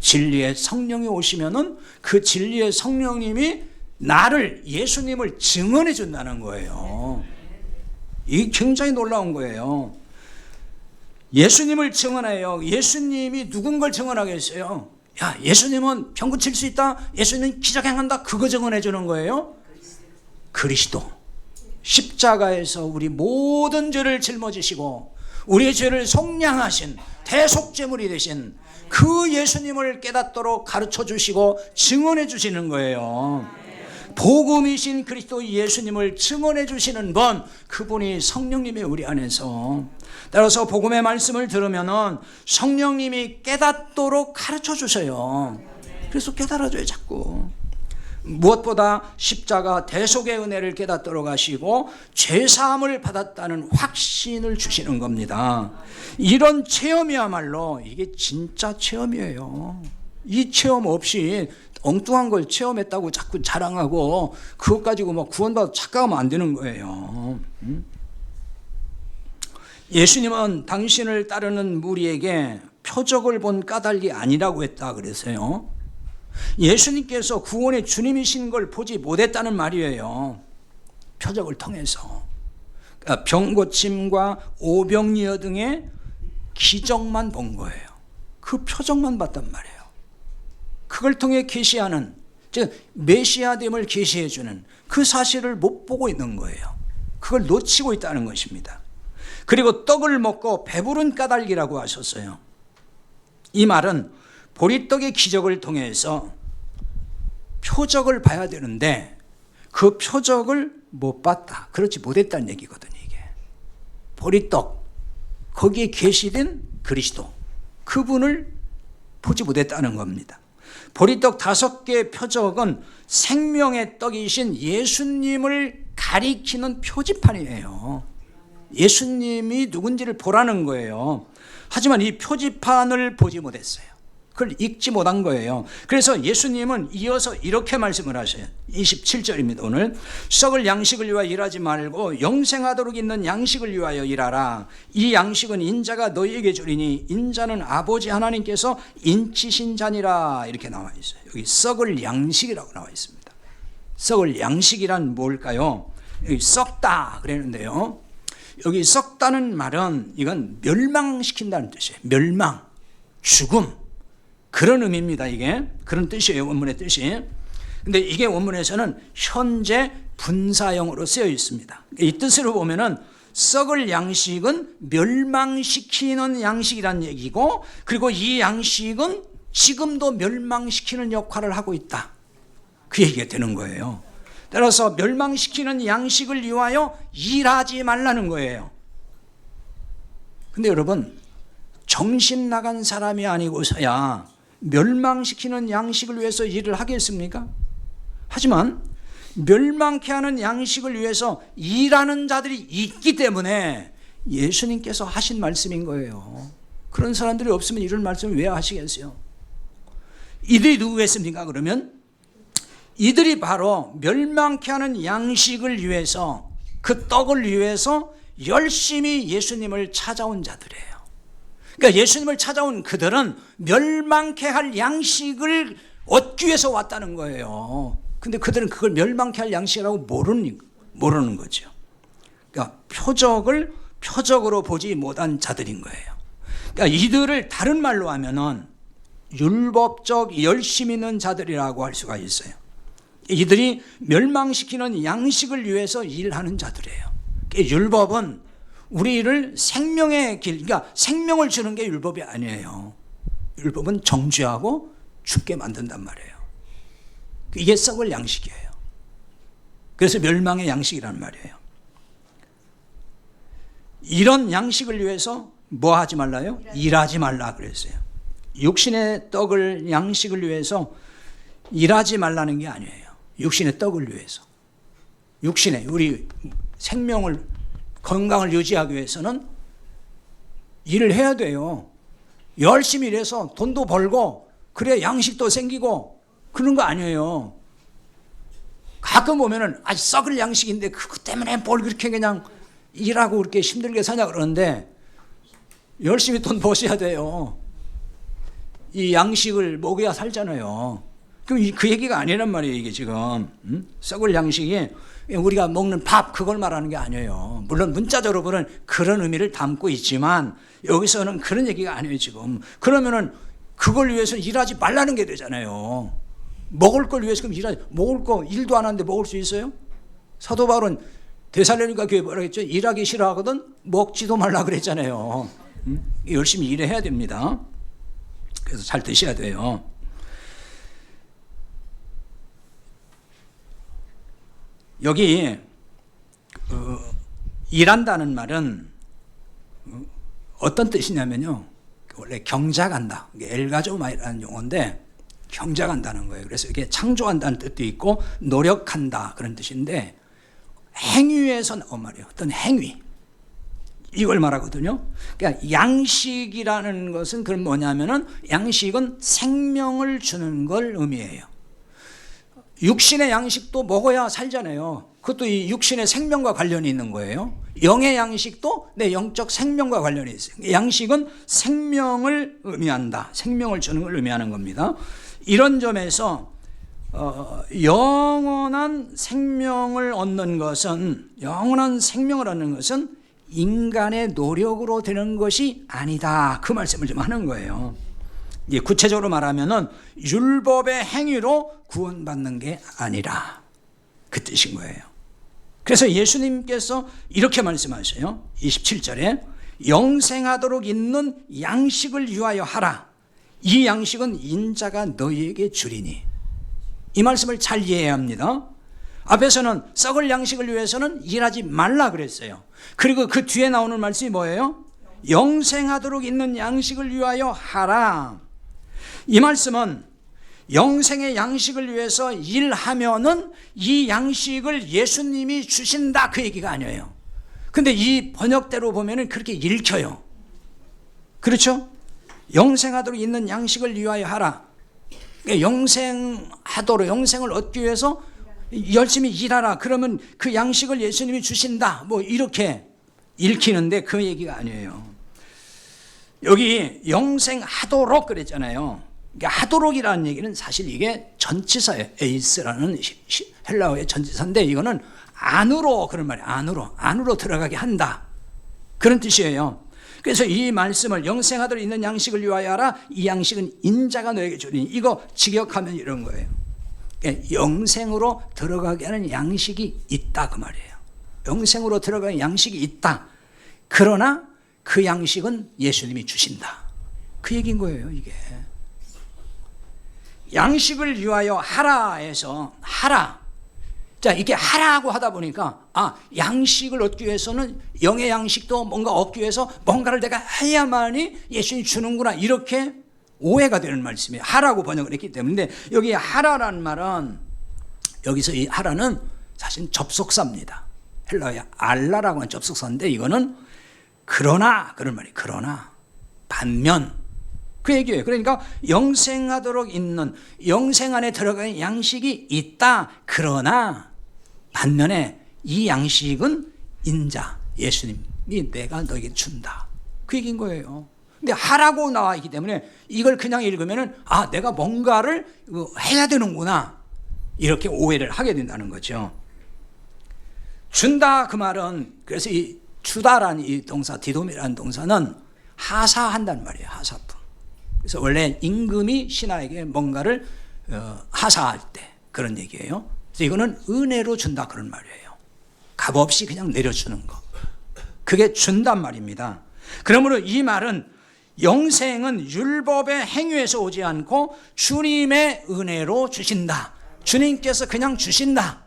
진리의 성령이 오시면은 그 진리의 성령님이 나를, 예수님을 증언해 준다는 거예요. 이게 굉장히 놀라운 거예요. 예수님을 증언해요. 예수님이 누군 걸 증언하겠어요? 야, 예수님은 병 고칠 수 있다. 예수님은 기적 행한다. 그거 증언해 주는 거예요. 그리스도. 십자가에서 우리 모든 죄를 짊어지시고 우리의 죄를 속량하신 대속제물이 되신 그 예수님을 깨닫도록 가르쳐 주시고 증언해 주시는 거예요. 복음이신 그리스도 예수님을 증언해 주시는 분, 그분이 성령님이 우리 안에서. 따라서 복음의 말씀을 들으면은 성령님이 깨닫도록 가르쳐 주셔요. 그래서 깨달아줘요, 자꾸. 무엇보다 십자가 대속의 은혜를 깨닫도록 하시고 죄사함을 받았다는 확신을 주시는 겁니다. 이런 체험이야말로 이게 진짜 체험이에요. 이 체험 없이 엉뚱한 걸 체험했다고 자꾸 자랑하고 그것 가지고 뭐 구원받아 착각하면 안 되는 거예요. 예수님은 당신을 따르는 무리에게 표적을 본 까닭이 아니라고 했다 그랬어요. 예수님께서 구원의 주님이신 걸 보지 못했다는 말이에요. 표적을 통해서. 병고침과 오병이어 등의 기적만 본 거예요. 그 표적만 봤단 말이에요. 그걸 통해 계시하는, 즉 메시아됨을 계시해 주는 그 사실을 못 보고 있는 거예요. 그걸 놓치고 있다는 것입니다. 그리고 떡을 먹고 배부른 까닭이라고 하셨어요. 이 말은 보리떡의 기적을 통해서 표적을 봐야 되는데 그 표적을 못 봤다. 그렇지 못했다는 얘기거든요. 이게 보리떡, 거기에 계시된 그리스도, 그분을 보지 못했다는 겁니다. 보리떡 5개의 표적은 생명의 떡이신 예수님을 가리키는 표지판이에요. 예수님이 누군지를 보라는 거예요. 하지만 이 표지판을 보지 못했어요. 그걸 읽지 못한 거예요. 그래서 예수님은 이어서 이렇게 말씀을 하셔요. 27절입니다. 오늘 썩을 양식을 위하여 일하지 말고 영생하도록 있는 양식을 위하여 일하라. 이 양식은 인자가 너희에게 주리니 인자는 아버지 하나님께서 인치신 자니라. 이렇게 나와 있어요. 여기 썩을 양식이라고 나와 있습니다. 썩을 양식이란 뭘까요? 여기 썩다 그랬는데요. 여기 썩다는 말은 이건 멸망시킨다는 뜻이에요. 멸망, 죽음, 그런 의미입니다. 이게 그런 뜻이에요. 원문의 뜻이. 근데 이게 원문에서는 현재 분사형으로 쓰여 있습니다. 이 뜻으로 보면은 썩을 양식은 멸망시키는 양식이란 얘기고, 그리고 이 양식은 지금도 멸망시키는 역할을 하고 있다, 그 얘기가 되는 거예요. 따라서 멸망시키는 양식을 위하여 일하지 말라는 거예요. 근데 여러분, 정신 나간 사람이 아니고서야 멸망시키는 양식을 위해서 일을 하겠습니까? 하지만 멸망케 하는 양식을 위해서 일하는 자들이 있기 때문에 예수님께서 하신 말씀인 거예요. 그런 사람들이 없으면 이런 말씀을 왜 하시겠어요? 이들이 누구겠습니까? 그러면 이들이 바로 멸망케 하는 양식을 위해서, 그 떡을 위해서 열심히 예수님을 찾아온 자들이에요. 그러니까 예수님을 찾아온 그들은 멸망케 할 양식을 얻기 위해서 왔다는 거예요. 근데 그들은 그걸 멸망케 할 양식이라고 모르는 거죠. 그러니까 표적을 표적으로 보지 못한 자들인 거예요. 그러니까 이들을 다른 말로 하면은 율법적 열심 있는 자들이라고 할 수가 있어요. 이들이 멸망시키는 양식을 위해서 일하는 자들이에요. 율법은 우리를 생명의 길, 그러니까 생명을 주는 게 율법이 아니에요. 율법은 정죄하고 죽게 만든단 말이에요. 이게 썩을 양식이에요. 그래서 멸망의 양식이란 말이에요. 이런 양식을 위해서 뭐 하지 말라요? 일하지 말라 그랬어요. 육신의 떡을 양식을 위해서 일하지 말라는 게 아니에요. 육신의 떡을 위해서, 육신의 우리 생명을, 건강을 유지하기 위해서는 일을 해야 돼요. 열심히 일해서 돈도 벌고 그래야 양식도 생기고 그런 거 아니에요. 가끔 보면은 아주 썩을 양식인데 그것 때문에 뭘 그렇게 그냥 일하고 그렇게 힘들게 사냐 그러는데, 열심히 돈 버셔야 돼요. 이 양식을 먹어야 살잖아요. 그럼 그 얘기가 아니란 말이에요. 이게 지금 썩을 양식이 우리가 먹는 밥, 그걸 말하는 게 아니에요. 물론 문자적으로는 그런 의미를 담고 있지만 여기서는 그런 얘기가 아니에요. 지금 그러면은 그걸 위해서 일하지 말라는 게 되잖아요. 먹을 걸 위해서 그럼 먹을 거 일도 안 하는데 먹을 수 있어요? 사도 바울은 데살로니가 교회 뭐라 했죠? 일하기 싫어하거든 먹지도 말라 그랬잖아요. 열심히 일해야 됩니다. 그래서 잘 드셔야 돼요. 여기 일한다는 말은 어떤 뜻이냐면요, 원래 경작한다, 엘가조마이라는 용어인데 경작한다는 거예요. 그래서 이게 창조한다는 뜻도 있고 노력한다 그런 뜻인데, 행위에서 나온 말이에요. 어떤 행위, 이걸 말하거든요. 그러니까 양식이라는 것은 그럼 뭐냐면은, 양식은 생명을 주는 걸 의미해요. 육신의 양식도 먹어야 살잖아요. 그것도 이 육신의 생명과 관련이 있는 거예요. 영의 양식도 내 영적 생명과 관련이 있어요. 양식은 생명을 의미한다, 생명을 주는 걸 의미하는 겁니다. 이런 점에서 영원한 생명을 얻는 것은 인간의 노력으로 되는 것이 아니다. 그 말씀을 좀 하는 거예요. 구체적으로 말하면은 율법의 행위로 구원받는 게 아니라 그 뜻인 거예요. 그래서 예수님께서 이렇게 말씀하셔요. 27절에 영생하도록 있는 양식을 위하여 하라. 이 양식은 인자가 너희에게 주리니. 이 말씀을 잘 이해해야 합니다. 앞에서는 썩을 양식을 위해서는 일하지 말라 그랬어요. 그리고 그 뒤에 나오는 말씀이 뭐예요? 영생하도록 있는 양식을 위하여 하라. 이 말씀은 영생의 양식을 위해서 일하면은 이 양식을 예수님이 주신다 그 얘기가 아니에요. 근데 이 번역대로 보면은 그렇게 읽혀요. 그렇죠? 영생하도록 있는 양식을 위하여 하라. 영생을 얻기 위해서 열심히 일하라. 그러면 그 양식을 예수님이 주신다. 뭐 이렇게 읽히는데 그 얘기가 아니에요. 여기 영생하도록 그랬잖아요. 그러니까 하도록이라는 얘기는 사실 이게 전치사예요. 에이스라는 헬라어의 전치사인데 이거는 안으로 그런 말이에요. 안으로 들어가게 한다. 그런 뜻이에요. 그래서 이 말씀을 영생하도록 있는 양식을 위하여 하라. 이 양식은 인자가 너에게 주리니. 이거 직역하면 이런 거예요. 영생으로 들어가게 하는 양식이 있다 그 말이에요. 영생으로 들어가는 양식이 있다. 그러나 그 양식은 예수님이 주신다. 그 얘기인 거예요. 이게 양식을 위하여 하라에서 하라. 자, 이게 하라고 하다 보니까 양식을 얻기 위해서는 영의 양식도 뭔가 얻기 위해서 뭔가를 내가 해야만이 예수님이 주는구나 이렇게 오해가 되는 말씀이에요. 하라고 번역을 했기 때문에. 여기 하라라는 말은 여기서 이 하라는 사실 접속사입니다. 헬라어의 알라라고 하는 접속사인데 이거는 그러나 그런 말이에요. 그러나 반면 그 얘기예요. 그러니까 영생하도록 있는 영생 안에 들어가는 양식이 있다. 그러나 반면에 이 양식은 인자 예수님이 내가 너에게 준다. 그 얘기인 거예요. 근데 하라고 나와 있기 때문에 이걸 그냥 읽으면은 내가 뭔가를 해야 되는구나 이렇게 오해를 하게 된다는 거죠. 준다 그 말은 그래서 이 주다라는 이 동사 디돔이라는 동사는 하사한다는 말이에요. 하사품. 그래서 원래 임금이 신하에게 뭔가를 하사할 때 그런 얘기예요. 그래서 이거는 은혜로 준다 그런 말이에요. 값없이 그냥 내려주는 거. 그게 준단 말입니다. 그러므로 이 말은 영생은 율법의 행위에서 오지 않고 주님의 은혜로 주신다. 주님께서 그냥 주신다.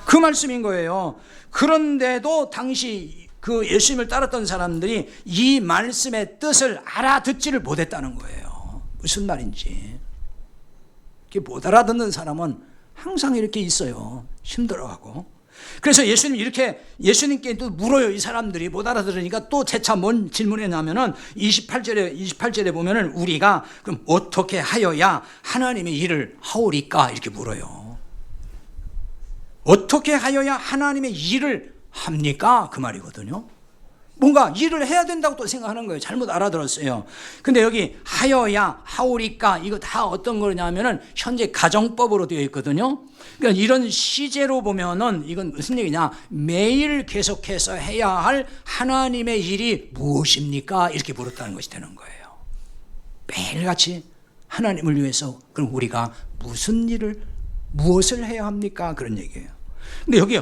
그 말씀인 거예요. 그런데도 당시 그 예수님을 따랐던 사람들이 이 말씀의 뜻을 알아듣지를 못했다는 거예요. 무슨 말인지. 못 알아듣는 사람은 항상 이렇게 있어요. 힘들어하고. 그래서 예수님께 또 물어요. 이 사람들이 못 알아들으니까 또 재차 뭔 질문했냐면은 28절에 보면은 우리가 그럼 어떻게 하여야 하나님의 일을 하오리까? 이렇게 물어요. 어떻게 하여야 하나님의 일을 합니까? 그 말이거든요. 뭔가 일을 해야 된다고 또 생각하는 거예요. 잘못 알아들었어요. 근데 여기 하여야, 하오리까 이거 다 어떤 거냐면은 현재 가정법으로 되어 있거든요. 그러니까 이런 시제로 보면은 이건 무슨 얘기냐? 매일 계속해서 해야 할 하나님의 일이 무엇입니까? 이렇게 물었다는 것이 되는 거예요. 매일같이 하나님을 위해서 그럼 우리가 무엇을 해야 합니까? 그런 얘기예요. 근데 여기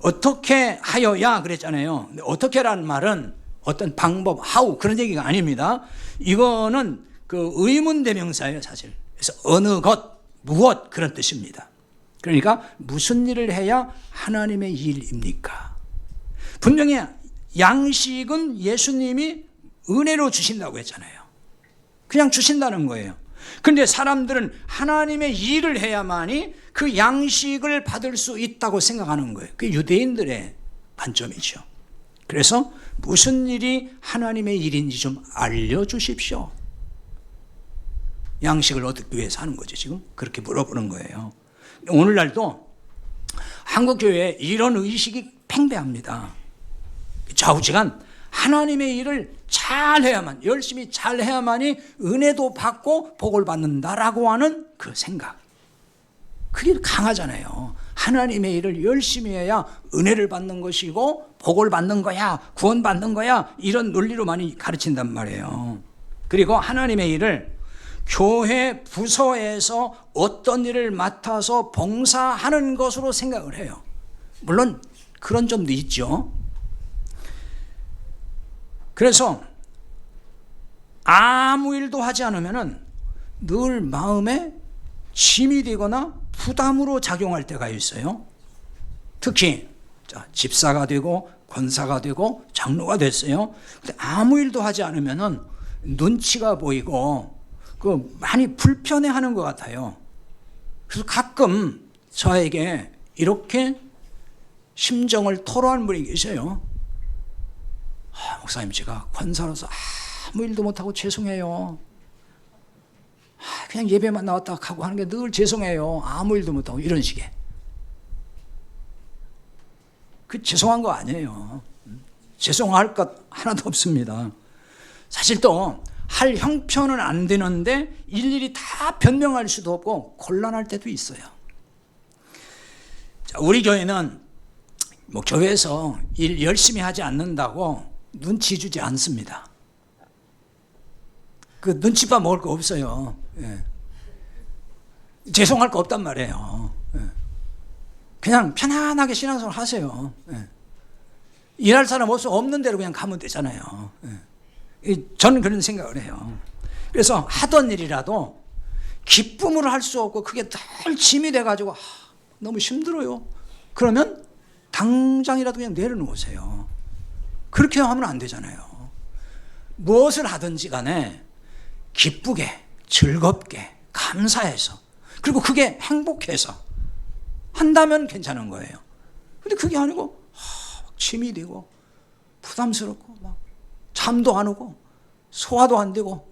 어떻게 하여야 그랬잖아요. 근데 어떻게라는 말은 어떤 방법, how 그런 얘기가 아닙니다. 이거는 그 의문대명사예요, 사실. 그래서 어느 것, 무엇 그런 뜻입니다. 그러니까 무슨 일을 해야 하나님의 일입니까? 분명히 양식은 예수님이 은혜로 주신다고 했잖아요. 그냥 주신다는 거예요. 그런데 사람들은 하나님의 일을 해야만이 그 양식을 받을 수 있다고 생각하는 거예요. 그게 유대인들의 관점이죠. 그래서 무슨 일이 하나님의 일인지 좀 알려주십시오. 양식을 얻기 위해서 하는 거죠. 지금 그렇게 물어보는 거예요. 오늘날도 한국교회에 이런 의식이 팽배합니다. 좌우지간 하나님의 일을 잘해야만, 열심히 잘해야만이 은혜도 받고 복을 받는다라고 하는 그 생각. 그게 강하잖아요. 하나님의 일을 열심히 해야 은혜를 받는 것이고 복을 받는 거야, 구원받는 거야, 이런 논리로 많이 가르친단 말이에요. 그리고 하나님의 일을 교회 부서에서 어떤 일을 맡아서 봉사하는 것으로 생각을 해요. 물론 그런 점도 있죠. 그래서 아무 일도 하지 않으면 늘 마음에 짐이 되거나 부담으로 작용할 때가 있어요. 특히 집사가 되고 권사가 되고 장로가 됐어요. 근데 아무 일도 하지 않으면 눈치가 보이고 많이 불편해하는 것 같아요. 그래서 가끔 저에게 이렇게 심정을 토로하는 분이 계세요. 목사님, 제가 권사로서 아무 일도 못하고 죄송해요. 그냥 예배만 나왔다 하고 하는 게 늘 죄송해요. 아무 일도 못하고, 이런 식의. 그 죄송한 거 아니에요. 죄송할 것 하나도 없습니다. 사실 또 할 형편은 안 되는데 일일이 다 변명할 수도 없고 곤란할 때도 있어요. 자, 우리 교회는 교회에서 일 열심히 하지 않는다고 눈치 주지 않습니다. 그 눈치밥 먹을 거 없어요. 예. 죄송할 거 없단 말이에요. 예. 그냥 편안하게 신앙생활 하세요. 예. 일할 사람 없는 대로 그냥 가면 되잖아요. 예. 저는 그런 생각을 해요. 그래서 하던 일이라도 기쁨으로 할 수 없고 그게 늘 짐이 돼가지고 너무 힘들어요. 그러면 당장이라도 그냥 내려놓으세요. 그렇게 하면 안 되잖아요. 무엇을 하든지 간에 기쁘게, 즐겁게, 감사해서, 그리고 그게 행복해서 한다면 괜찮은 거예요. 근데 그게 아니고 짐이 되고 부담스럽고 막 잠도 안 오고 소화도 안 되고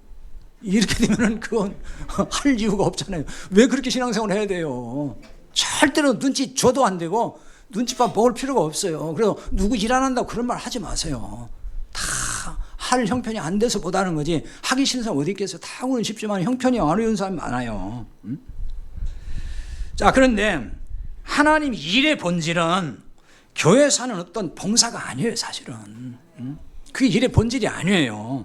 이렇게 되면 그건 할 이유가 없잖아요. 왜 그렇게 신앙생활을 해야 돼요? 절대로 눈치 줘도 안 되고 눈치밥 먹을 필요가 없어요. 그래서 누구 일 안 한다고 그런 말 하지 마세요. 다 할 형편이 안 돼서 못하는 거지, 하기 싫은 사람 어디 있겠어요. 다 하고는 싶지만 형편이 안 오는 사람이 많아요. 자, 그런데 하나님 일의 본질은 교회 사는 어떤 봉사가 아니에요. 사실은 그게 일의 본질이 아니에요.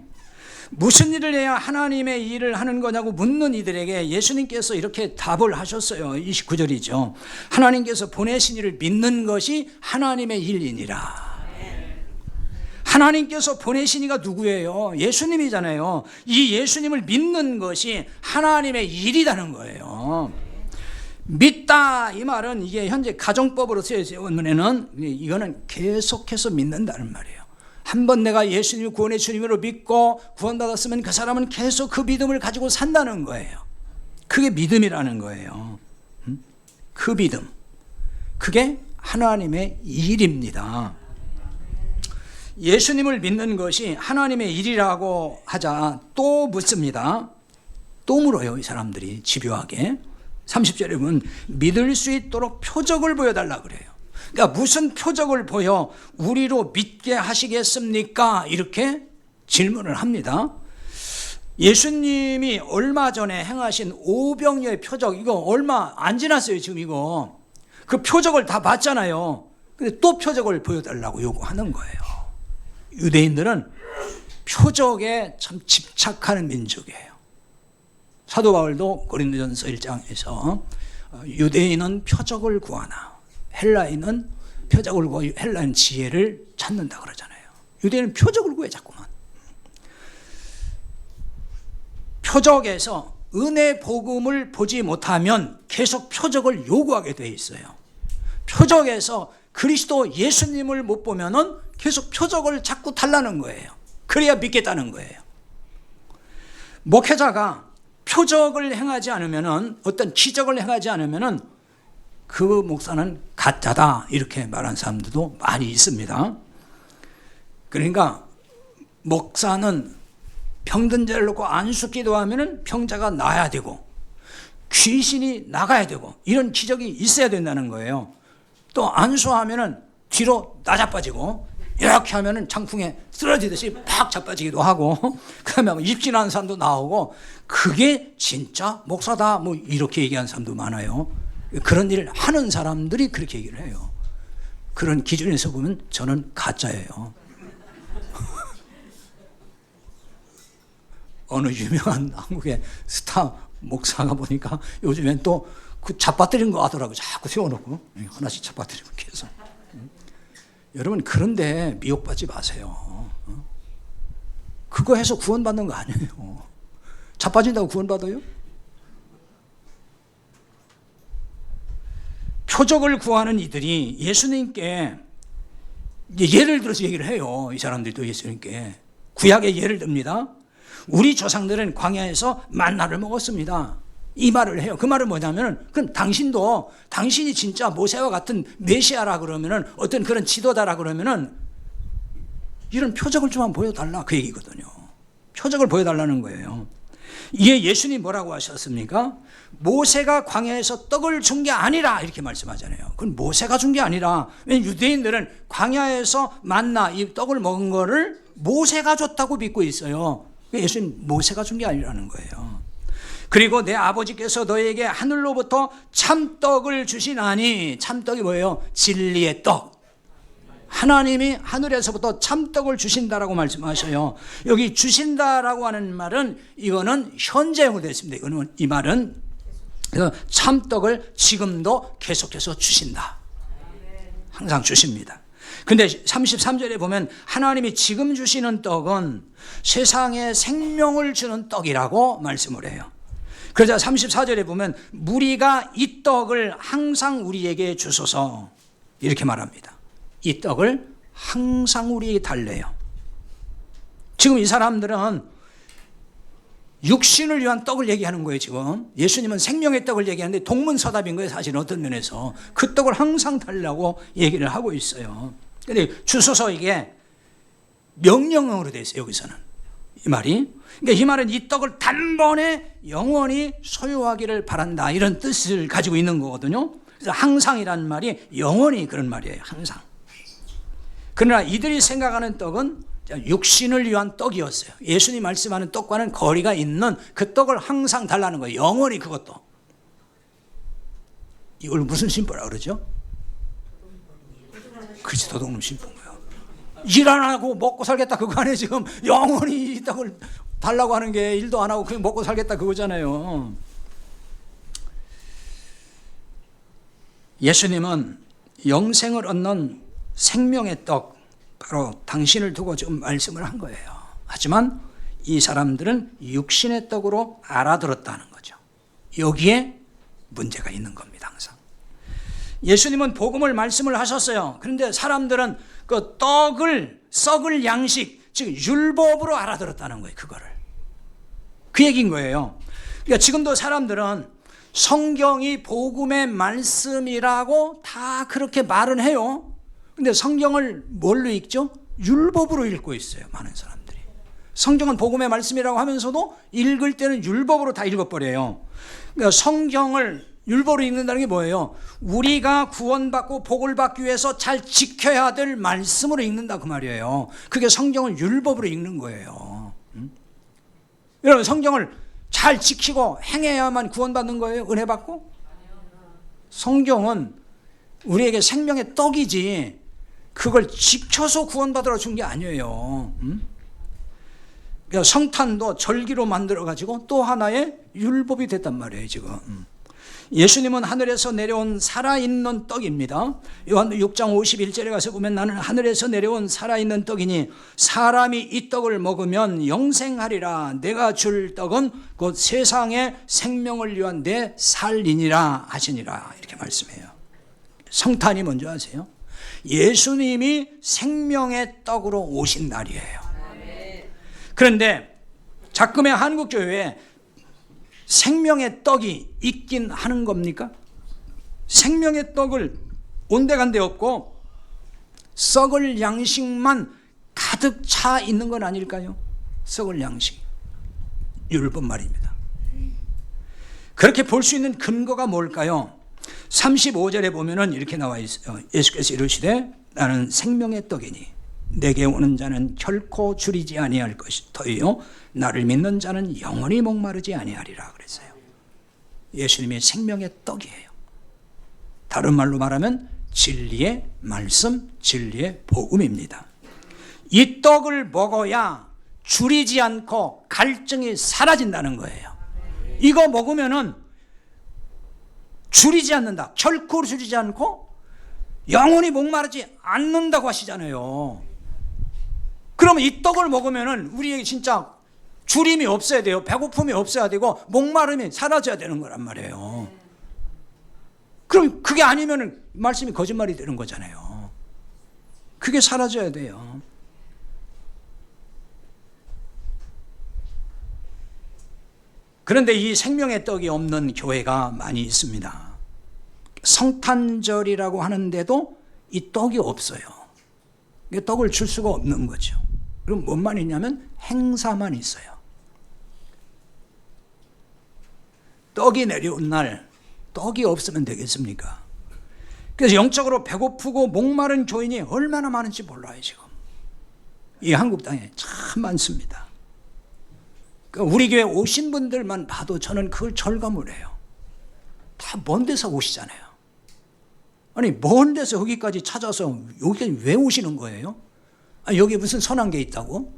무슨 일을 해야 하나님의 일을 하는 거냐고 묻는 이들에게 예수님께서 이렇게 답을 하셨어요. 29절이죠. 하나님께서 보내신 이를 믿는 것이 하나님의 일이니라. 하나님께서 보내신 이가 누구예요? 예수님이잖아요. 이 예수님을 믿는 것이 하나님의 일이라는 거예요. 믿다, 이 말은 이게 현재 가정법으로 쓰여진 원문에는 이거는 계속해서 믿는다는 말이에요. 한번 내가 예수님을 구원의 주님으로 믿고 구원받았으면 그 사람은 계속 그 믿음을 가지고 산다는 거예요. 그게 믿음이라는 거예요. 그 믿음, 그게 하나님의 일입니다. 예수님을 믿는 것이 하나님의 일이라고 하자 또 묻습니다. 또 물어요, 이 사람들이 집요하게. 30절에 보면 믿을 수 있도록 표적을 보여달라 그래요. 그러니까 무슨 표적을 보여 우리로 믿게 하시겠습니까? 이렇게 질문을 합니다. 예수님이 얼마 전에 행하신 오병이어의 표적, 이거 얼마 안 지났어요. 지금 이거 그 표적을 다 봤잖아요. 근데 또 표적을 보여달라고 요구하는 거예요. 유대인들은 표적에 참 집착하는 민족이에요. 사도 바울도 고린도전서 1장에서 유대인은 표적을 구하나 헬라인은 표적을 구하고 헬라인 지혜를 찾는다 그러잖아요. 유대인은 표적을 구해 자꾸만. 표적에서 은혜 복음을 보지 못하면 계속 표적을 요구하게 돼 있어요. 표적에서 그리스도 예수님을 못 보면은 계속 표적을 자꾸 달라는 거예요. 그래야 믿겠다는 거예요. 목회자가 표적을 행하지 않으면은, 어떤 기적을 행하지 않으면은 그 목사는 가짜다, 이렇게 말하는 사람들도 많이 있습니다. 그러니까 목사는 병든 자를 놓고 안수 기도하면은 병자가 나아야 되고 귀신이 나가야 되고 이런 기적이 있어야 된다는 거예요. 또 안수하면은 뒤로 나자빠지고 이렇게 하면은 장풍에 쓰러지듯이 팍 자빠지기도 하고 그다음에 입진하는 사람도 나오고, 그게 진짜 목사다 뭐 이렇게 얘기하는 사람도 많아요. 그런 일을 하는 사람들이 그렇게 얘기를 해요. 그런 기준에서 보면 저는 가짜예요. 어느 유명한 한국의 스타 목사가 보니까 요즘엔 또 그 잡아뜨린 거 하더라고요. 자꾸 세워놓고 하나씩 잡아뜨리고 계속. 여러분 그런데 미혹받지 마세요. 그거 해서 구원받는 거 아니에요. 자빠진다고 구원받아요? 표적을 구하는 이들이 예수님께 예를 들어서 얘기를 해요. 이 사람들도 예수님께 구약의 예를 듭니다. 우리 조상들은 광야에서 만나를 먹었습니다. 이 말을 해요. 그 말은 뭐냐면, 그럼 당신이 진짜 모세와 같은 메시아라 그러면은, 어떤 그런 지도자라 그러면은, 이런 표적을 좀 한번 보여달라. 그 얘기거든요. 표적을 보여달라는 거예요. 이에 예수님 뭐라고 하셨습니까? 모세가 광야에서 떡을 준 게 아니라, 이렇게 말씀하잖아요. 그건 모세가 준 게 아니라, 왜냐면 유대인들은 광야에서 만나, 이 떡을 먹은 거를 모세가 줬다고 믿고 있어요. 예수님 모세가 준 게 아니라는 거예요. 그리고 내 아버지께서 너에게 하늘로부터 참떡을 주시나니, 참떡이 뭐예요? 진리의 떡. 하나님이 하늘에서부터 참떡을 주신다라고 말씀하셔요. 여기 주신다라고 하는 말은 이거는 현재형으로 되어 있습니다. 이 말은 참떡을 지금도 계속해서 주신다. 항상 주십니다. 근데 33절에 보면 하나님이 지금 주시는 떡은 세상에 생명을 주는 떡이라고 말씀을 해요. 그러자 34절에 보면 무리가 이 떡을 항상 우리에게 주소서, 이렇게 말합니다. 이 떡을 항상 우리에게 달래요. 지금 이 사람들은 육신을 위한 떡을 얘기하는 거예요. 지금 예수님은 생명의 떡을 얘기하는데 동문서답인 거예요. 사실 어떤 면에서 그 떡을 항상 달라고 얘기를 하고 있어요. 근데 주소서, 이게 명령어로 되어 있어요. 여기서는 이 말이, 그러니까 이 말은 이 떡을 단번에 영원히 소유하기를 바란다, 이런 뜻을 가지고 있는 거거든요. 그래서 항상이라는 말이 영원히 그런 말이에요. 항상. 그러나 이들이 생각하는 떡은 육신을 위한 떡이었어요. 예수님 말씀하는 떡과는 거리가 있는 그 떡을 항상 달라는 거예요. 영원히. 그것도 이걸 무슨 심보라 그러죠? 그렇지, 도둑놈 심보인 거예요. 일 안 하고 먹고 살겠다 그거 아니에요. 지금 영원히 이 떡을 달라고 하는 게 일도 안 하고 그냥 먹고 살겠다 그거잖아요. 예수님은 영생을 얻는 생명의 떡, 바로 당신을 두고 좀 말씀을 한 거예요. 하지만 이 사람들은 육신의 떡으로 알아들었다는 거죠. 여기에 문제가 있는 겁니다. 항상 예수님은 복음을 말씀을 하셨어요. 그런데 사람들은 그 떡을 썩을 양식, 즉 율법으로 알아들었다는 거예요. 그거를. 그 얘기인 거예요. 그러니까 지금도 사람들은 성경이 복음의 말씀이라고 다 그렇게 말은 해요. 근데 성경을 뭘로 읽죠? 율법으로 읽고 있어요. 많은 사람들이. 성경은 복음의 말씀이라고 하면서도 읽을 때는 율법으로 다 읽어버려요. 그러니까 성경을 율법으로 읽는다는 게 뭐예요? 우리가 구원받고 복을 받기 위해서 잘 지켜야 될 말씀으로 읽는다, 그 말이에요. 그게 성경을 율법으로 읽는 거예요. 여러분, 성경을 잘 지키고 행해야만 구원받는 거예요? 은혜 받고? 성경은 우리에게 생명의 떡이지 그걸 지켜서 구원받으러 준 게 아니에요. 그러니까 성탄도 절기로 만들어가지고 또 하나의 율법이 됐단 말이에요. 지금 예수님은 하늘에서 내려온 살아있는 떡입니다. 요한 6장 51절에 가서 보면 나는 하늘에서 내려온 살아있는 떡이니 사람이 이 떡을 먹으면 영생하리라. 내가 줄 떡은 곧 세상의 생명을 위한 내 살이니라 하시니라. 이렇게 말씀해요. 성탄이 뭔지 아세요? 예수님이 생명의 떡으로 오신 날이에요. 그런데 자금의 한국교회에 생명의 떡이 있긴 하는 겁니까? 생명의 떡을 온데간데 없고 썩을 양식만 가득 차 있는 건 아닐까요? 썩을 양식, 율법 말입니다. 그렇게 볼 수 있는 근거가 뭘까요? 35절에 보면은 이렇게 나와 있어요. 예수께서 이르시되 나는 생명의 떡이니 내게 오는 자는 결코 줄이지 아니할 것이요 나를 믿는 자는 영원히 목마르지 아니하리라 그랬어요. 예수님이 생명의 떡이에요. 다른 말로 말하면 진리의 말씀, 진리의 복음입니다. 이 떡을 먹어야 줄이지 않고 갈증이 사라진다는 거예요. 이거 먹으면은 줄이지 않는다. 결코 줄이지 않고 영원히 목마르지 않는다고 하시잖아요. 그러면 이 떡을 먹으면은 우리에게 진짜 줄임이 없어야 돼요. 배고픔이 없어야 되고 목마름이 사라져야 되는 거란 말이에요. 그럼 그게 아니면은 말씀이 거짓말이 되는 거잖아요. 그게 사라져야 돼요. 그런데 이 생명의 떡이 없는 교회가 많이 있습니다. 성탄절이라고 하는데도 이 떡이 없어요. 떡을 줄 수가 없는 거죠. 그럼 뭔만 있냐면 행사만 있어요. 떡이 내려온 날 떡이 없으면 되겠습니까? 그래서 영적으로 배고프고 목마른 교인이 얼마나 많은지 몰라요. 지금 이 한국 땅에 참 많습니다. 우리 교회 오신 분들만 봐도 저는 그걸 절감을 해요. 다 먼 데서 오시잖아요. 아니 먼 데서 여기까지 찾아서 여기까지 왜 오시는 거예요? 아니, 여기 무슨 선한 게 있다고?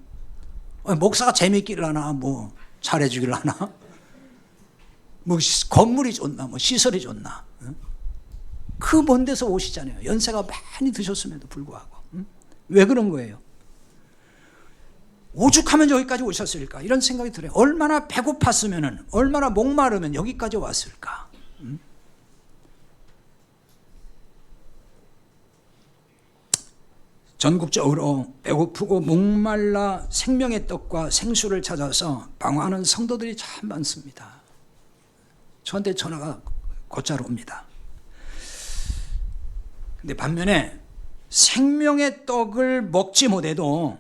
아니, 목사가 재밌기를 하나 뭐 잘해주기를 하나? 뭐 건물이 좋나 뭐 시설이 좋나? 그 먼 데서 오시잖아요. 연세가 많이 드셨음에도 불구하고. 왜 그런 거예요? 오죽하면 여기까지 오셨을까? 이런 생각이 들어요. 얼마나 배고팠으면, 얼마나 목마르면 여기까지 왔을까? 전국적으로 배고프고 목말라 생명의 떡과 생수를 찾아서 방황하는 성도들이 참 많습니다. 저한테 전화가 곧잘 옵니다. 근데 반면에 생명의 떡을 먹지 못해도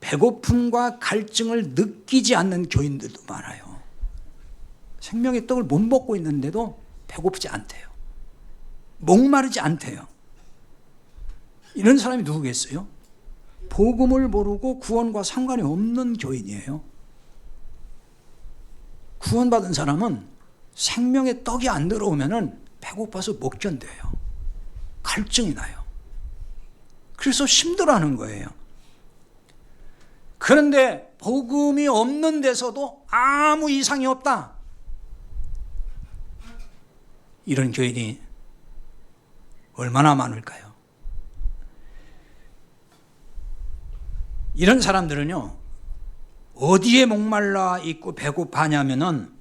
배고픔과 갈증을 느끼지 않는 교인들도 많아요. 생명의 떡을 못 먹고 있는데도 배고프지 않대요. 목마르지 않대요. 이런 사람이 누구겠어요? 복음을 모르고 구원과 상관이 없는 교인이에요. 구원받은 사람은 생명의 떡이 안 들어오면 배고파서 못 견뎌요. 갈증이 나요. 그래서 힘들어하는 거예요. 그런데 복음이 없는 데서도 아무 이상이 없다. 이런 교인이 얼마나 많을까요? 이런 사람들은요, 어디에 목말라 있고 배고파냐면은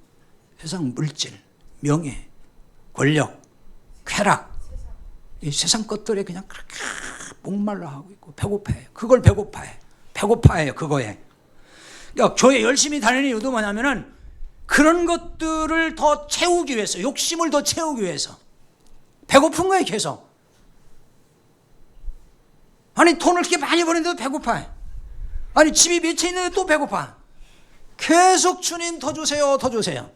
세상 물질, 명예, 권력, 쾌락, 이 세상 것들에 그냥 그렇게 목말라 하고 있고 배고파해요. 그걸 배고파해요, 그거에. 그러니까 교회 열심히 다니는 이유도 뭐냐면은 그런 것들을 더 채우기 위해서, 욕심을 더 채우기 위해서. 배고픈 거예요, 계속. 아니, 돈을 그렇게 많이 버는데도 배고파요. 아니, 집이 몇 채 있는데 또 배고파. 계속 주님 더 주세요, 더 주세요.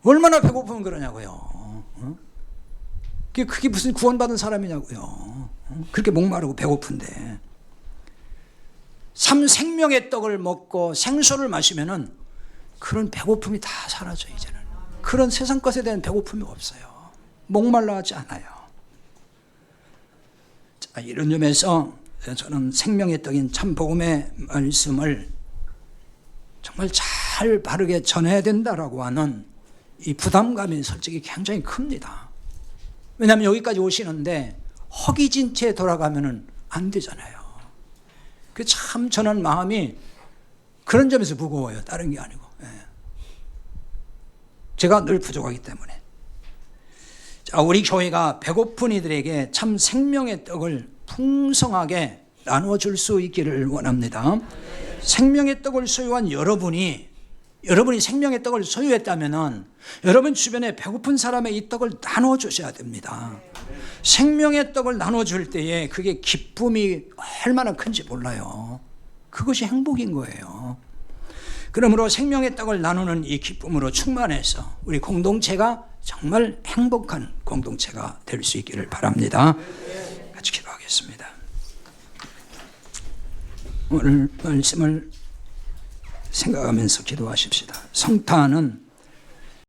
얼마나 배고프면 그러냐고요. 그게 무슨 구원받은 사람이냐고요. 그렇게 목마르고 배고픈데. 생명의 떡을 먹고 생수를 마시면은 그런 배고픔이 다 사라져, 이제는. 그런 세상 것에 대한 배고픔이 없어요. 목말라 하지 않아요. 자, 이런 점에서 저는 생명의 떡인 참 복음의 말씀을 정말 잘 바르게 전해야 된다라고 하는 이 부담감이 솔직히 굉장히 큽니다. 왜냐하면 여기까지 오시는데 허기진 채 돌아가면은 안 되잖아요. 그 참 저는 마음이 그런 점에서 무거워요. 다른 게 아니고. 제가 늘 부족하기 때문에. 자, 우리 교회가 배고픈 이들에게 참 생명의 떡을 풍성하게 나눠줄 수 있기를 원합니다. 생명의 떡을 소유한 여러분이 생명의 떡을 소유했다면 여러분 주변에 배고픈 사람의 이 떡을 나눠주셔야 됩니다. 생명의 떡을 나눠줄 때에 그게 기쁨이 얼마나 큰지 몰라요. 그것이 행복인 거예요. 그러므로 생명의 떡을 나누는 이 기쁨으로 충만해서 우리 공동체가 정말 행복한 공동체가 될 수 있기를 바랍니다. 같이 기도하겠습니다. 오늘 말씀을 생각하면서 기도하십시다. 성탄은